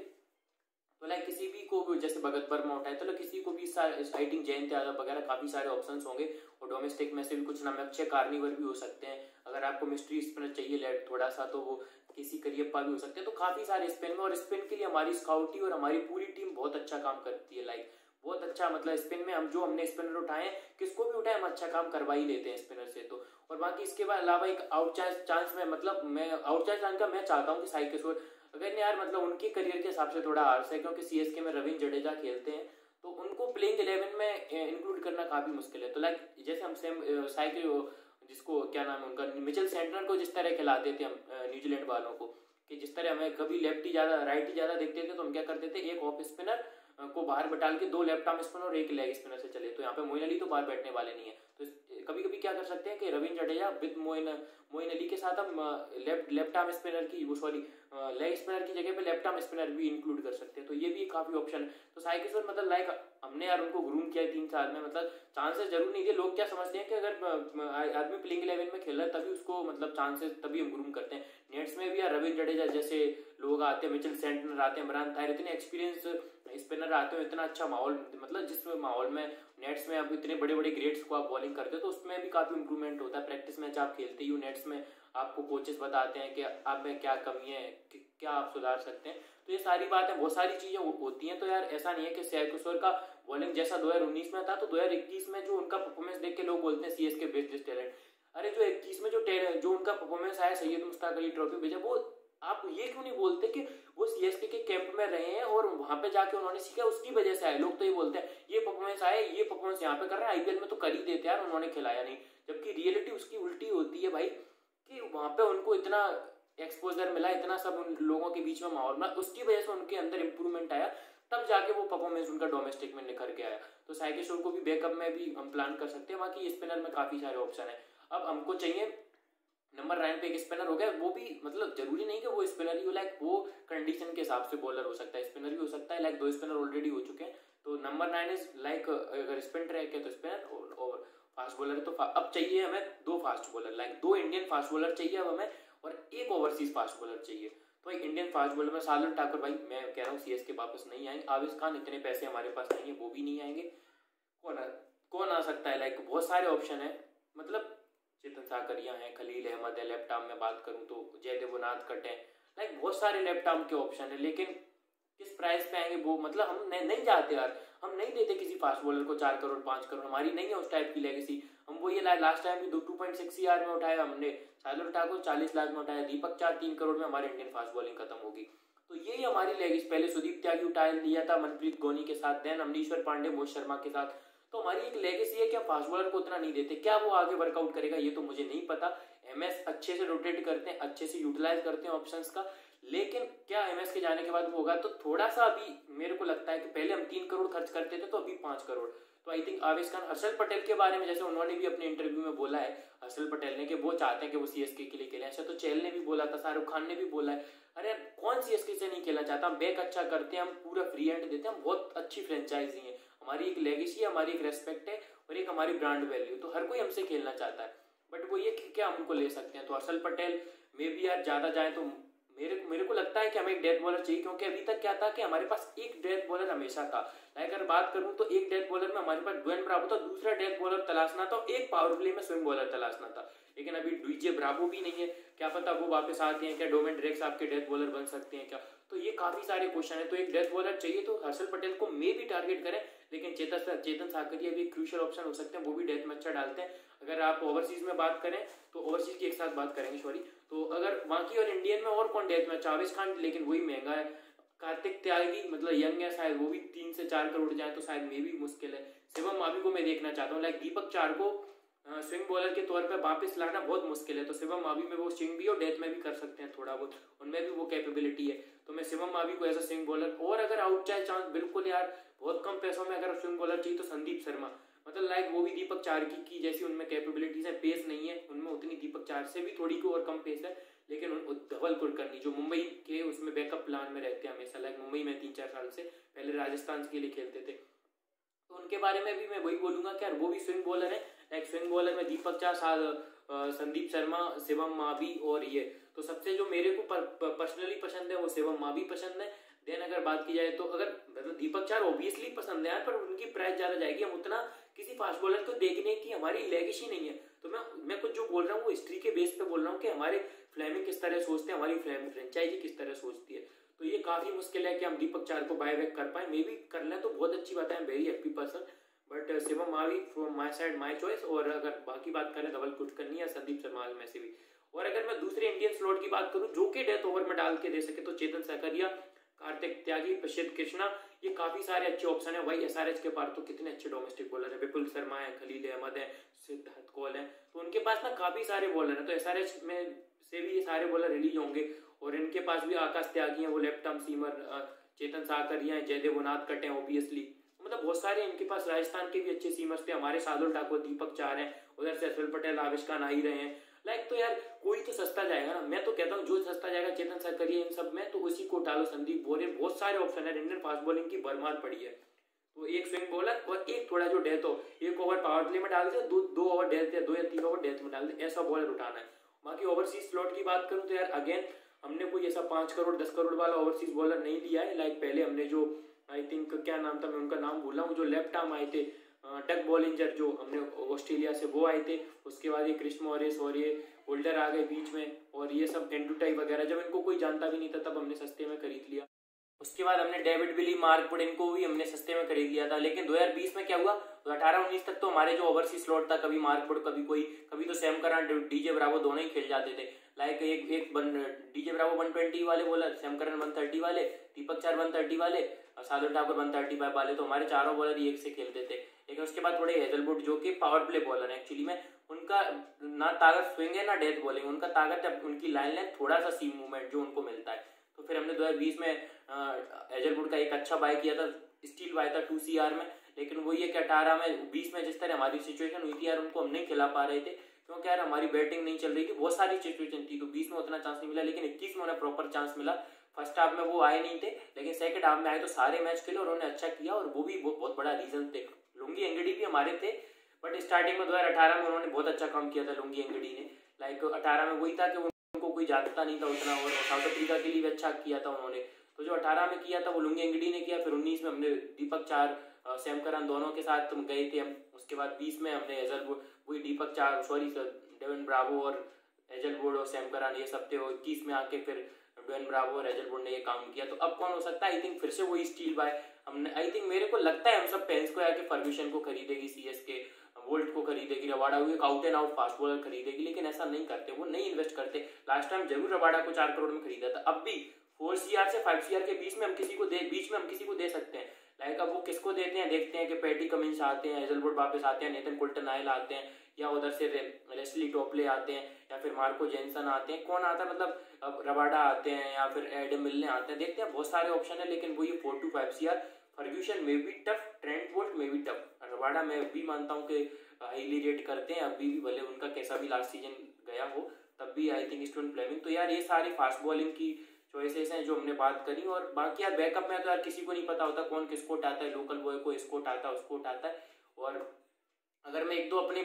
तो लाइक किसी भी को भी, जैसे भगत वर्मा उठाए तो किसी को भी फाइटिंग जयंत यादव वगैरह काफी सारे ऑप्शंस होंगे, और डोमेस्टिक में से भी कुछ नाम, अक्षय कार्निवर भी हो सकते हैं। अगर अगर आपको मिस्ट्री स्पिनर चाहिए लेफ्ट थोड़ा सा, तो वो किसी करियप्पा भी हो सकते हैं। तो काफी सारे स्पिन में, और स्पिन के लिए हमारी स्काउटी और हमारी पूरी टीम बहुत अच्छा काम करती है। लाइक बहुत अच्छा, मतलब स्पिन में हम जो हमने स्पिनर उठाए, किसको भी उठाए, हम अच्छा काम करवा ही लेते हैं स्पिनर से। तो और बाकी इसके बाद अलावा एक आउट चांस में, मतलब मैं आउट चांस का मैं चाहता हूँ कि साई किशोर, अगर यार मतलब उनके करियर के हिसाब से थोड़ा आर्स है, क्योंकि सीएसके में रविंद्र जडेजा खेलते हैं, तो उनको प्लेइंग 11 में इंक्लूड करना काफी मुश्किल है। तो लाइक जैसे हम सेम साई, जिसको क्या नाम है उनका, मिचेल सेंटनर को जिस तरह खिलाते थे हम न्यूजीलैंड वालों को, कि जिस तरह हमें कभी लेफ्टी ज्यादा राइटी ज्यादा देखते थे, तो हम क्या करते थे, एक ऑफ स्पिनर को बाहर बैठाल के 2 लेफ्ट आर्म स्पिनर और 1 लेग स्पिनर से चले। तो यहाँ पे मोइन अली तो बाहर बैठने वाले नहीं है, तो कभी कभी क्या कर सकते हैं कि रविंद्र जडेजा विद मोइन अली के साथ हम लेफ्ट आर्म स्पिनर की, वो सॉरी लेग स्पिनर की जगह पे लेफ्ट आर्म स्पिनर भी इंक्लूड कर सकते हैं। तो ये भी काफी ऑप्शन है। तो साई किशोर मतलब लाइक हमने यार उनको ग्रूम किया है 3 साल में, मतलब चांसेस जरूर नहीं थे। लोग क्या समझते हैं कि अगर आदमी प्लेइंग 11 में खेल रहा है तभी उसको मतलब चांसेस, तभी हम ग्रूम करते हैं। नेट्स में भी यार रविंद्र जडेजा जैसे लोग आते हैं, मिचेल सेंटनर आते हैं, इमरान ताहिर, इतने एक्सपीरियंस स्पिनर आते हैं, इतना अच्छा माहौल, मतलब जिस माहौल में नेट्स में आप इतने बड़े बड़े ग्रेड्स को आप बॉलिंग करते हो, तो उसमें भी काफी इंप्रूवमेंट होता है। प्रैक्टिस मैच आप खेलते ही हो, नेट्स में आपको कोचेस बताते हैं कि आप में क्या कमी है, क्या आप सुधार सकते हैं। तो ये सारी बातें, बहुत सारी चीजें होती हैं। तो यार ऐसा नहीं है कि साई किशोर का बॉलिंग जैसा 2019 में था, तो 2021 में जो उनका परफॉर्मेंस देख के लोग बोलते हैं सीएसके बेस्ट टैलेंट। अरे जो 21 में जो उनका परफॉर्मेंस आया, सैयद मुश्ताक अली ट्रॉफी भेजा, वो आप ये क्यों नहीं बोलते कि वो सीएसके के कैंप में रहे हैं और वहां पे जाके उन्होंने सीखा, उसकी वजह से आए। लोग तो ये बोलते हैं ये परफॉर्मेंस आया, ये परफॉर्मेंस यहाँ पे कर रहा है, आईपीएल में तो कर ही देते यार, उन्होंने खिलाया नहीं। जबकि रियलिटी उसकी उल्टी होती है भाई, कि वहां पे उनको इतना एक्सपोजर मिला, इतना सब उन लोगों के बीच में माहौल मिला, उसकी वजह से उनके अंदर इंप्रूवमेंट आया, तब जाके वो परफॉर्मेंस उनका डोमेस्टिक में निखर के आया। तो साई किशोर को भी बैकअप में भी हम प्लान कर सकते हैं। बाकी स्पिनर में काफी सारे ऑप्शन है। अब हमको चाहिए नंबर 9 पे एक स्पिनर हो गया, वो भी मतलब जरूरी नहीं कि वो स्पिनर ही हो, लाइक वो कंडीशन के हिसाब से बॉलर हो सकता है, स्पिनर भी हो सकता है। लाइक 2 स्पिनर ऑलरेडी हो चुके हैं। तो नंबर 9 इज लाइक, अगर स्पिन ट्रैक है तो स्पिनर, और फास्ट बॉलर है तो अब चाहिए हमें 2 fast bowler, like 2 Indian fast bowler चाहिए अब हमें, और 1 ओवरसीज फास्ट बॉलर चाहिए। तो एक इंडियन फास्ट बॉलर में शार्दुल ठाकुर, भाई मैं कह रहा हूँ सीएसके वापस नहीं आएंगे। आविश खान, इतने पैसे हमारे पास नहीं है, वो भी नहीं आएंगे। कौन आ सकता है, लाइक बहुत सारे ऑप्शन है। मतलब चेतन साकरिया है, खलील अहमद है, लेफ्ट आर्म में बात करूं तो जयदेव कट है, लाइक बहुत सारे लेफ्ट आर्म के ऑप्शन है। लेकिन किस प्राइस पे आएंगे वो, मतलब हम नहीं जाते यार, हम नहीं देते किसी फास्ट बॉलर को 4 करोड़ 5 करोड़, हमारी नहीं है उस टाइप की लेगेसी। हम वो ये लास्ट टाइम भी 2.6 CR में उठाया हमने, शार्दुल ठाकुर 40 लाख में उठाया, दीपक चार 3 करोड़ में हमारी इंडियन फास्ट बॉलिंग खत्म होगी। तो यही हमारी लेगेसी। पहले सुदीप त्यागी उठा लिया था मनप्रीत गोनी के साथ, देन अमरीश्वर पांडे, मोहित शर्मा के साथ। तो हमारी एक लेगेसी है कि हम फास्ट बॉलर को उतना नहीं देते। क्या वो आगे वर्कआउट करेगा ये तो मुझे नहीं पता। एमएस अच्छे से रोटेट करते हैं, अच्छे से यूटिलाइज करते हैं ऑप्शंस का, लेकिन क्या एमएस के जाने के बाद वो होगा? तो थोड़ा सा अभी मेरे को लगता है कि पहले हम 3 करोड़ खर्च करते थे, तो अभी 5 करोड़। तो आई थिंक आवेश खान, हर्षल पटेल के बारे में जैसे उन्होंने भी अपने इंटरव्यू में बोला है, हर्षल पटेल ने, कि वो चाहते हैं कि वो सीएसके के लिए खेले। ऐसा तो चहल ने भी बोला था, शाहरुख खान ने भी बोला है। अरे कौन सीएसके से नहीं खेलना चाहता? हम बैक अच्छा करते हैं, हम पूरा फ्री हैंड देते हैं, हम बहुत अच्छी फ्रेंचाइजी है, हमारी एक लेगेसी है, हमारी एक रेस्पेक्ट है और एक हमारी ब्रांड वैल्यू। तो हर कोई हमसे खेलना चाहता है, बट वो ये कि क्या हम उनको ले सकते हैं? तो हर्षल पटेल में भी यार ज्यादा जाए तो मेरे को लगता है कि हमें एक डेथ बॉलर चाहिए, क्योंकि अभी तक क्या था कि हमारे पास एक डेथ बॉलर हमेशा था। अगर बात करूं तो एक डेथ बॉलर में हमारे पास ड्वेन ब्रावो था, दूसरा डेथ बॉलर तलाशना था, एक पावर प्ले में स्विंग बॉलर तलाशना था। लेकिन अभी डीजे ब्रावो भी नहीं है, क्या पता वो वापस आते हैं क्या, डोमेन ड्रेक्स आपके डेथ बॉलर बन सकते हैं क्या? तो ये काफी सारे क्वेश्चन है। तो एक डेथ बॉलर चाहिए, तो हर्षल पटेल को मे भी टारगेट करें, लेकिन चेतन साकरिया भी क्रूशियल ऑप्शन हो सकते हैं, वो भी डेथ में अच्छा डालते हैं। अगर आप ओवरसीज में बात करें तो ओवरसीज की एक साथ बात करेंगे, सॉरी। तो अगर बाकी और इंडियन में और कौन डेथ में? आवेश खान, लेकिन वही महंगा है। कार्तिक त्यागी मतलब यंग है, शायद वो भी 3 से 4 करोड़ जाए तो शायद मे भी मुश्किल है। शिवम मावी को मैं देखना चाहता हूँ, लाइक दीपक चार को स्विंग बॉलर के तौर पे वापस लाना बहुत मुश्किल है। तो शिवम मावी में वो स्विंग भी और डेथ में भी कर सकते हैं थोड़ा बहुत, उनमें भी वो कैपेबिलिटी है। तो मैं शिवम मावी को एज अ स्विंग बॉलर, और अगर आउट चाहे चांस बिल्कुल यार बहुत कम पैसों में अगर स्विंग बॉलर चाहिए तो संदीप शर्मा, मतलब लाइक वो भी दीपक चार की जैसी उनमें कैपेबिलिटीज है, पेस नहीं है उनमें उतनी, दीपक चार से भी थोड़ी को और कम पेस है, लेकिन धवल कुलकर्णी जो मुंबई के उसमें बैकअप प्लान में रहते हैं हमेशा, लाइक मुंबई में 3-4 साल से पहले राजस्थान के लिए खेलते थे, तो उनके बारे में भी मैं वही बोलूंगा कि यार वो भी स्विंग बॉलर है। लाइक स्विंग बॉलर में दीपक चार, संदीप शर्मा, शिवम मावी, और ये तो सबसे जो मेरे को पर्सनली पसंद है वो शिवम मावी पसंद है। देन अगर बात की जाए तो अगर मतलब दीपक चार ऑब्वियसली पसंद है यार, पर उनकी प्राइस ज्यादा जाएगी, हम उतना किसी फास्ट बॉलर को देखने की हमारी लेगेसी नहीं है। तो मैं कुछ जो बोल रहा हूँ वो हिस्ट्री के बेस पे बोल रहा हूँ कि हमारे फ्लेमिंग किस तरह सोचते हैं, हमारी फ्रेंचाइजी किस तरह सोचती है। तो ये काफी मुश्किल है कि हम दीपक चार को बाय बैक कर पाए। मे भी कर लें तो बहुत अच्छी बात है, I am very happy person, but Shivam Mavi from my side my choice. और अगर बाकी बात करें धवल कुलकर्णी या संदीप शर्मा में से भी। और अगर मैं दूसरे इंडियन स्लॉट की बात करूं जो कि डेथ ओवर में डाल के दे सके, तो चेतन सकरिया, कार्तिक त्यागी, प्रसिद्ध कृष्णा, ये काफी सारे अच्छे ऑप्शन है। वही एसआरएच के पास तो कितने अच्छे डोमेस्टिक बॉलर है, विपुल शर्मा है, खलील अहमद है, सिद्धार्थ कौल है, तो उनके पास ना काफी सारे बॉलर है। तो एसआरएच में से भी ये सारे बॉलर रिलीज होंगे। और इनके पास भी आकाश त्यागी है, वो लेफ्ट आर्म सीमर, चेतन साकरिया है, जयदेव उनाद कट है ऑब्वियसली, मतलब बहुत सारे इनके पास राजस्थान के भी अच्छे सीमर्स थे। हमारे शार्दुल ठाकुर, दीपक चार हैं, उधर से अश्विन पटेल, आविष्कार आ ही रहे हैं। लाइक तो यार कोई तो सस्ता जाएगा ना, मैं तो कहता हूँ जो सस्ता जाएगा चेतन सकरिया इन सब में, तो उसी को डालो। संदीप बोरे, बहुत सारे ऑप्शन है, इंडियन फास्ट बॉलिंग की भरमार पड़ी है। तो एक स्विंग बॉलर और एक थोड़ा जो डेथ हो, एक ओवर पावर प्ले में डाल दे, दो ओवर डेथ या 2 या 3 ओवर डेथ में डाल दे, ऐसा बॉलर उठाना है। बाकी ओवरसीज स्लॉट की बात करूं तो यार अगेन हमने कोई ऐसा 5 करोड़ 10 करोड़ वाला ओवरसीज बॉलर नहीं लिया है। लाइक पहले हमने जो आई थिंक क्या नाम था, मैं उनका नाम भूल रहा हूँ, जो लेफ्ट आर्म आए थे डग बॉलिंजर, जो हमने ऑस्ट्रेलिया से, वो आए थे। उसके बाद ये क्रिस मॉरिस और ये होल्डर आ गए बीच में, और ये सब एंडुटाई वगैरह, जब इनको कोई जानता भी नहीं था तब हमने सस्ते में खरीद लिया। उसके बाद हमने डेविड विली, मार्क वुड, इनको भी हमने सस्ते में खरीद लिया था। लेकिन 2020 में क्या हुआ, तो 18-19 तक तो हमारे जो ओवरसीज स्लॉट था, कभी मार्क वुड, कभी तो सैम करन, डीजे ब्रावो दोनों ही खेल जाते थे। लाइक एक डीजे ब्रावो 120 वाले बॉलर, सैम करन 130 वाले, दीपक चार 130 वाले, शार्दुल ठाकुर 135 वाले, तो हमारे चारों बॉलर एक से खेलते थे। लेकिन उसके बाद थोड़े हेजलवुड जो कि पावर प्ले बॉलर है एक्चुअली में, उनका ना ताकत स्विंग है ना डेथ बॉलिंग, उनका ताकत है उनकी लाइन लेंथ, थोड़ा सा सीम मूवमेंट जो उनको मिलता है। तो फिर हमने 2020 में हेजलवुड का एक अच्छा बाय किया था, स्टील बाय था 2 CR में। लेकिन वो ये कि 18 में 20 में जिस तरह हमारी सिचुएशन हुई थी यार, उनको हम नहीं खिला पा रहे थे, क्योंकि यार हमारी बैटिंग नहीं चल रही थी, बहुत सारी सिचुएशन थी। तो 20 में उतना चांस नहीं मिला, लेकिन 21 में उन्हें प्रॉपर चांस मिला। फर्स्ट हाफ में वो आए नहीं थे, लेकिन सेकंड हाफ में आए तो सारे मैच खेले और उन्होंने अच्छा किया, और वो भी बहुत बड़ा रीजन थे। लुंगी एंगडी भी हमारे थे, बट स्टार्टिंग में 2018 में उन्होंने बहुत अच्छा काम किया था लुंगी एंगडी ने। लाइक 18 में वही था कि उनको कोई जानता नहीं था उतना, और साउथ अफ्रीका के लिए भी अच्छा किया था उन्होंने। तो जो 18 में किया था वो लुंगी एंगडी ने किया। फिर 19 में हमने दीपक चार, सैम करन दोनों के साथ गए थे हम। उसके बाद 20 में हमने हेजलवुड, वही दीपक चार, सॉरी सर, डेविन ब्रावो और हेजलवुड और सैम करन ये सब थे। और 21 में आके फिर डेविन ब्रावो और हेजलवुड ने ये काम किया। तो अब कौन हो सकता है, आई थिंक फिर से वही स्टील बाय हमने, आई थिंक मेरे को लगता है हम सब फैंस को यार कि फर्ग्यूसन को खरीदेगी सीएसके, वोल्ट को खरीदेगी, रबाडा को एक out and out fast bowler खरीदेगी, लेकिन ऐसा नहीं करते, वो नहीं इन्वेस्ट करते। लास्ट टाइम जरूर रबाडा को 4 करोड़ में खरीदा था, अब भी 4 CR से 5 CR के बीच में हम किसी को दे सकते हैं। लाइक अब वो किसको देते हैं, देखते हैं कि पैटी कमिंस आते हैं, हेजलवुड वापस आते हैं, नेथन कुल्टन आयल आते हैं, या उधर से लेस्ली टॉपले आते हैं, या फिर मार्को जेनसन आते हैं, कौन आता है, मतलब रबाडा आते हैं, या फिर एडम मिलने आते हैं, देखते हैं, बहुत सारे ऑप्शन है। लेकिन वो ये 4 to 5 CR, फर्ग्यूसन में भी टफ, ट्रेंट बोल्ट में भी टफ, रबाडा मैं भी मानता हूँ कि हाईली रेट करते हैं अभी भी, भले उनका कैसा भी लास्ट सीजन गया हो, तब भी आई थिंक स्टोन फ्लेमिंग। तो यार ये सारी फास्ट बॉलिंग की चॉइसेस हैं जो हमने बात करी। और बाकी यार बैकअप में तो यार किसी को नहीं पता होता कौन किसको उठाता है, लोकल बॉय को इसको उठाता है, उसको उठाता है। और अगर मैं 1-2 अपने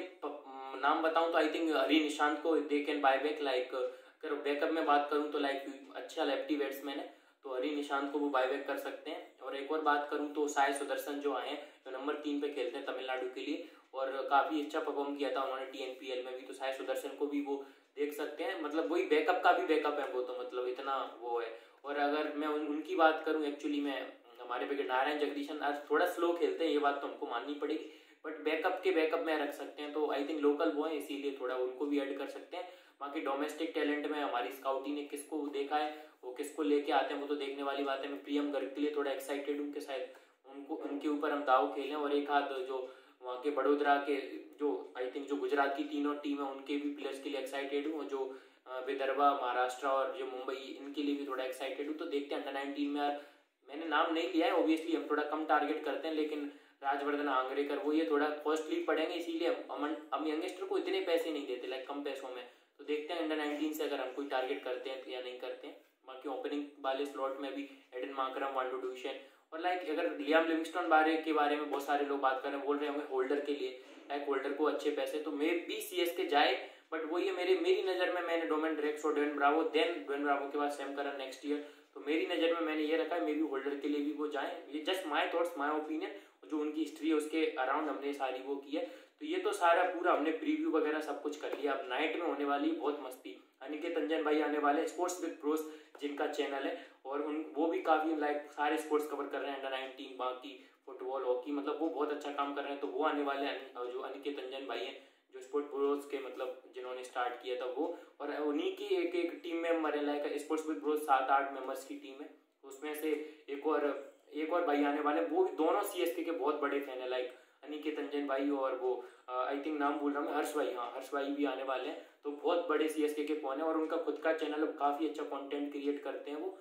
नाम बताऊं तो आई थिंक हरी निशांत को they can buy back. Like अगर बैकअप में बात करूं तो लाइक अच्छा लेफ्टी बैट्समैन है, तो हरी निशांत को वो बाय बैक कर सकते हैं। और एक और बात करूं तो साई सुदर्शन जो आए हैं, जो नंबर 3 पे खेलते हैं तमिलनाडु के लिए, और काफी अच्छा परफॉर्म किया था उन्होंने TNPL में भी, तो साई सुदर्शन को भी वो देख सकते हैं। मतलब वही बैकअप का भी बैकअप है वो, तो मतलब इतना वो है। और अगर मैं उनकी बात करूं, एक्चुअली में हमारे विकेट नारायण जगदीशन आज थोड़ा स्लो खेलते हैं, ये बात तो हमको माननी पड़ेगी, बट बैकअप में रख सकते हैं। तो आई थिंक लोकल वो है, इसीलिए थोड़ा उनको भी ऐड कर सकते हैं। बाकी डोमेस्टिक टैलेंट में हमारी स्काउटी ने किसको देखा है, वो किसको लेके आते हैं, वो तो देखने वाली बात है। मैं प्रियम गर्ग के लिए थोड़ा एक्साइटेड हूँ कि शायद उनके ऊपर हम दाव खेलें। और एक हाथ जो वहाँ के बड़ोदरा के, जो आई थिंक जो गुजरात की तीनों टीम है, उनके भी प्लेयर्स के लिए एक्साइटेड हूँ। जो विदर्भा, महाराष्ट्र और जो मुंबई, इनके लिए भी थोड़ा एक्साइटेड हूँ। तो देखते हैं अंडर 19 में, यार मैंने नाम नहीं लिया है, ऑब्वियसली हम थोड़ा कम टारगेट करते हैं, लेकिन राजवर्धन आंग्रेकर वो ये थोड़ा कॉस्टली पड़ेंगे, इसीलिए हम यंगस्टर को इतने पैसे नहीं देते, लाइक कम पैसों में। तो देखते हैं अंडर 19 से अगर हम कोई टारगेट करते हैं या नहीं करते हैं। बाकी ओपनिंग वाले स्लॉट में भी एडन मार्करम, वांडो डुशन, और लाइक अगर लियाम लिविंगस्टन के बारे में बहुत सारे लोग बात कर रहे हैं, बोल रहे होंगे होल्डर के लिए, लाइक होल्डर को अच्छे पैसे, तो मे बी CSK जाए, बट वो ये मेरी नज़र में मैंने डोमेन ड्रेक्स और डेविन ब्रावो के बाद सैम करन नेक्स्ट ईयर, तो मेरी नज़र में मैंने ये रखा है, मे बी होल्डर के लिए भी वो जाए। ये just my thoughts, my opinion, जो उनकी हिस्ट्री है उसके अराउंड हमने सारी वो की है। तो ये तो सारा पूरा हमने प्रीव्यू वगैरह सब कुछ कर लिया। अब नाइट में होने वाली बहुत मस्ती, अनिकेत अंजन भाई आने वाले स्पोर्ट्स विद प्रोस जिनका चैनल है, और वो भी काफ़ी लाइक सारे स्पोर्ट्स कवर कर रहे हैं, अंडर 19 बाकी फुटबॉल हॉकी, मतलब वो बहुत अच्छा काम कर रहे हैं। तो वो आने वाले हैं, जो अनिकेत अंजन भाई हैं जो स्पोर्ट ब्रोस के मतलब जिन्होंने स्टार्ट किया था वो, और उन्हीं की एक टीम मेंबर है, like sports with Bros 7-8 members की टीम है, उसमें से एक और भाई आने वाले, वो दोनों CSK के बहुत बड़े फैन है, लाइक अनिकेत अंजन भाई और वो आई थिंक नाम भूल रहा हूँ मैं, हर्ष भाई, हाँ हर्ष भाई भी आने वाले हैं। तो बहुत बड़े CSK के फैन है, और उनका खुद का चैनल काफ़ी अच्छा कंटेंट क्रिएट करते हैं वो,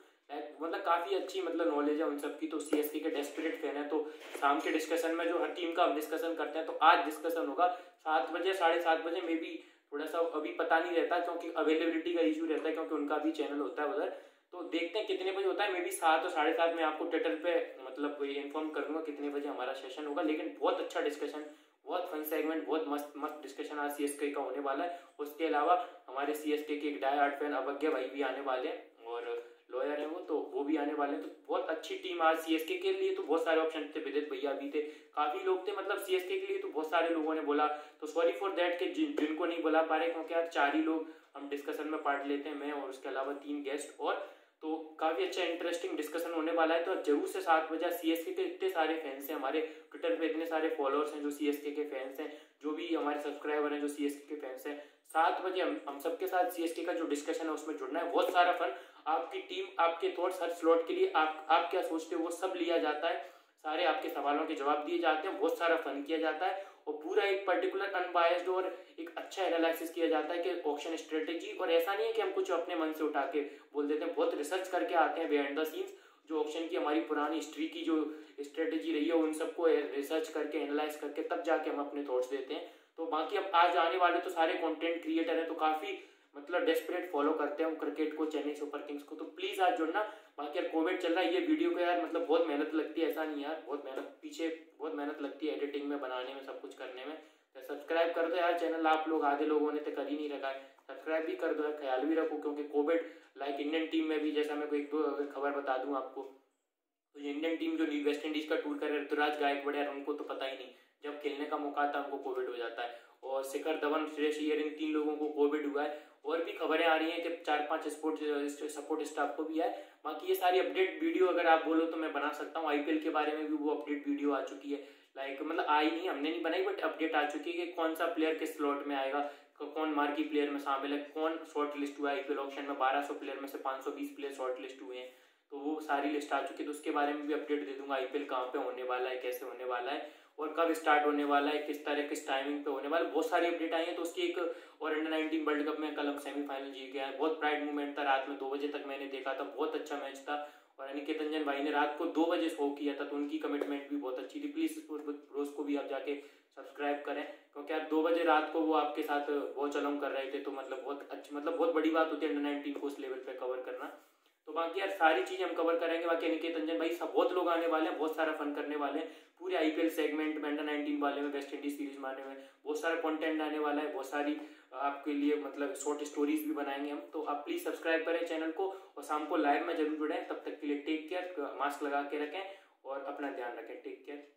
मतलब काफ़ी अच्छी मतलब नॉलेज है उन सबकी। तो CSK के डेस्परेट फैन है। तो शाम के डिस्कशन में जो हर टीम का हम डिस्कशन करते हैं, तो आज डिस्कशन होगा 7 बजे 7:30 बजे, मे बी थोड़ा सा अभी पता नहीं रहता क्योंकि अवेलेबिलिटी का इशू रहता है, क्योंकि उनका भी चैनल होता है उधर। तो देखते हैं कितने बजे होता है, मे बी 7 और 7:30 में आपको ट्विटर पे मतलब इन्फॉर्म कर दूंगा कितने बजे हमारा सेशन होगा। लेकिन बहुत अच्छा डिस्कशन, बहुत फन सेगमेंट, बहुत मस्त डिस्कशन आज CSK का होने वाला है। उसके अलावा हमारे CSK के एक डाई हार्ट फैन अवज्ञा भाई भी आने वाले हैं, और लॉयर है वो भी आने वाले हैं। तो बहुत अच्छी टीम आज CSK के लिए। तो बहुत सारे ऑप्शन थे, विदित भैया भी थे, काफी लोग थे मतलब CSK के लिए। तो बहुत सारे लोगों ने बोला, तो सॉरी फॉर दैट कि जिनको नहीं बुला पा रहे, क्योंकि यार 4 ही लोग हम डिस्कशन में पार्ट लेते हैं, मैं और उसके अलावा 3 गेस्ट, और तो काफी अच्छा इंटरेस्टिंग डिस्कशन होने वाला है। तो जरूर से 7 बजे CSK के इतने सारे फैंस हैं, हमारे ट्विटर पे इतने सारे फॉलोअर्स हैं जो CSK के फैंस हैं, जो भी हमारे सब्सक्राइबर हैं जो CSK के फैंस हैं, 7 बजे हम सबके साथ CSK का जो डिस्कशन है उसमें जुड़ना है। बहुत सारा फन, आपकी टीम, आपके थॉट्स, हर स्लॉट के लिए आप क्या सोचते हो वो सब लिया जाता है, सारे आपके सवालों के जवाब दिए जाते हैं, बहुत सारा फन किया जाता है, और पूरा एक पर्टिकुलर अनबायस्ड और एक अच्छा एनालिसिस किया जाता है कि ऑक्शन स्ट्रेटेजी। और ऐसा नहीं है कि हम कुछ अपने मन से उठा के बोल देते हैं, बहुत रिसर्च करके आते हैं बिहाइंड द सीन्स, जो ऑक्शन की हमारी पुरानी हिस्ट्री की जो स्ट्रेटेजी रही है उन सबको रिसर्च करके एनालाइज करके तब जाके हम अपने थॉट्स देते हैं। तो बाकी अब आज आने वाले तो सारे कंटेंट क्रिएटर हैं, तो काफी मतलब डेस्परेट फॉलो करते हैं वो क्रिकेट को, चेन्नई सुपर किंग्स को। तो प्लीज आज जुड़ना। बाकी यार कोविड चल रहा है, ये वीडियो को यार मतलब बहुत मेहनत लगती है, ऐसा नहीं यार, बहुत मेहनत पीछे बहुत मेहनत लगती है एडिटिंग में, बनाने में, सब कुछ करने में। तो सब्सक्राइब कर दो यार चैनल, आप लोग आधे लोगों ने तो कर ही नहीं रखा है, सब्सक्राइब भी कर दो यार, ख्याल भी रखो, क्योंकि कोविड लाइक इंडियन टीम में भी, जैसा मैं कोई 1-2 खबर बता दूं आपको, तो इंडियन टीम जो वेस्ट इंडीज का टूर कर रहे ऋतुराज गायकवाड़ यार, उनको तो पता ही नहीं, जब खेलने का मौका आता है उनको कोविड हो जाता है। और शिखर धवन, श्रेयस अय्यर, इन 3 लोगों को कोविड हुआ है। और भी खबरें आ रही हैं कि 4-5 सपोर्ट स्टाफ को भी है। बाकी ये सारी अपडेट वीडियो अगर आप बोलो तो मैं बना सकता हूँ। IPL के बारे में भी वो अपडेट वीडियो आ चुकी है, लाइक मतलब आई नहीं, हमने नहीं बनाई, बट अपडेट आ चुकी है कि कौन सा प्लेयर किस स्लॉट में आएगा, कौन मार्की प्लेयर में शामिल है, कौन शॉर्ट लिस्ट हुआ है। IPL ऑक्शन में 1200 प्लेयर में से 520 प्लेयर शॉर्ट लिस्ट हुए हैं, तो वो सारी लिस्ट आ चुकी है। तो उसके बारे में भी अपडेट दे दूंगा, IPL कहाँ पे होने वाला है, कैसे होने वाला है, और कब स्टार्ट होने वाला है, किस तरह किस टाइमिंग पे होने वाला है, बहुत सारी अपडेट आई है। तो उसकी एक, और अंडर 19 वर्ल्ड कप में कल हम सेमीफाइनल जीत गया है, बहुत प्राइड मूवमेंट था, रात में 2 बजे तक मैंने देखा था, बहुत अच्छा मैच था। और अनिकेत अंजन भाई ने रात को 2 बजे शो किया था, तो उनकी कमिटमेंट भी बहुत अच्छी थी। प्लीज रोज को भी आप जाके सब्सक्राइब करें, क्योंकि यार 2 बजे रात को वो आपके साथ वॉच अलॉन्ग कर रहे थे, तो मतलब बहुत अच्छी, मतलब बहुत बड़ी बात होती है अंडर 19 को उस लेवल पे कवर करना। तो बाकी यार सारी चीजें हम कवर करेंगे। बाकी अनिकेत अंजन भाई सब बहुत लोग आने वाले हैं, बहुत सारा फन करने वाले हैं, पूरे IPL सेगमेंट में, अंडर 19 वाले में, वेस्ट इंडीज सीरीज में आने में बहुत सारा कंटेंट आने वाला है, बहुत सारी आपके लिए मतलब शॉर्ट स्टोरीज भी बनाएंगे हम। तो आप प्लीज सब्सक्राइब करें चैनल को, और शाम को लाइव में जरूर जुड़ें। तब तक के लिए टेक केयर, मास्क लगा के रखें और अपना ध्यान रखें। Take care.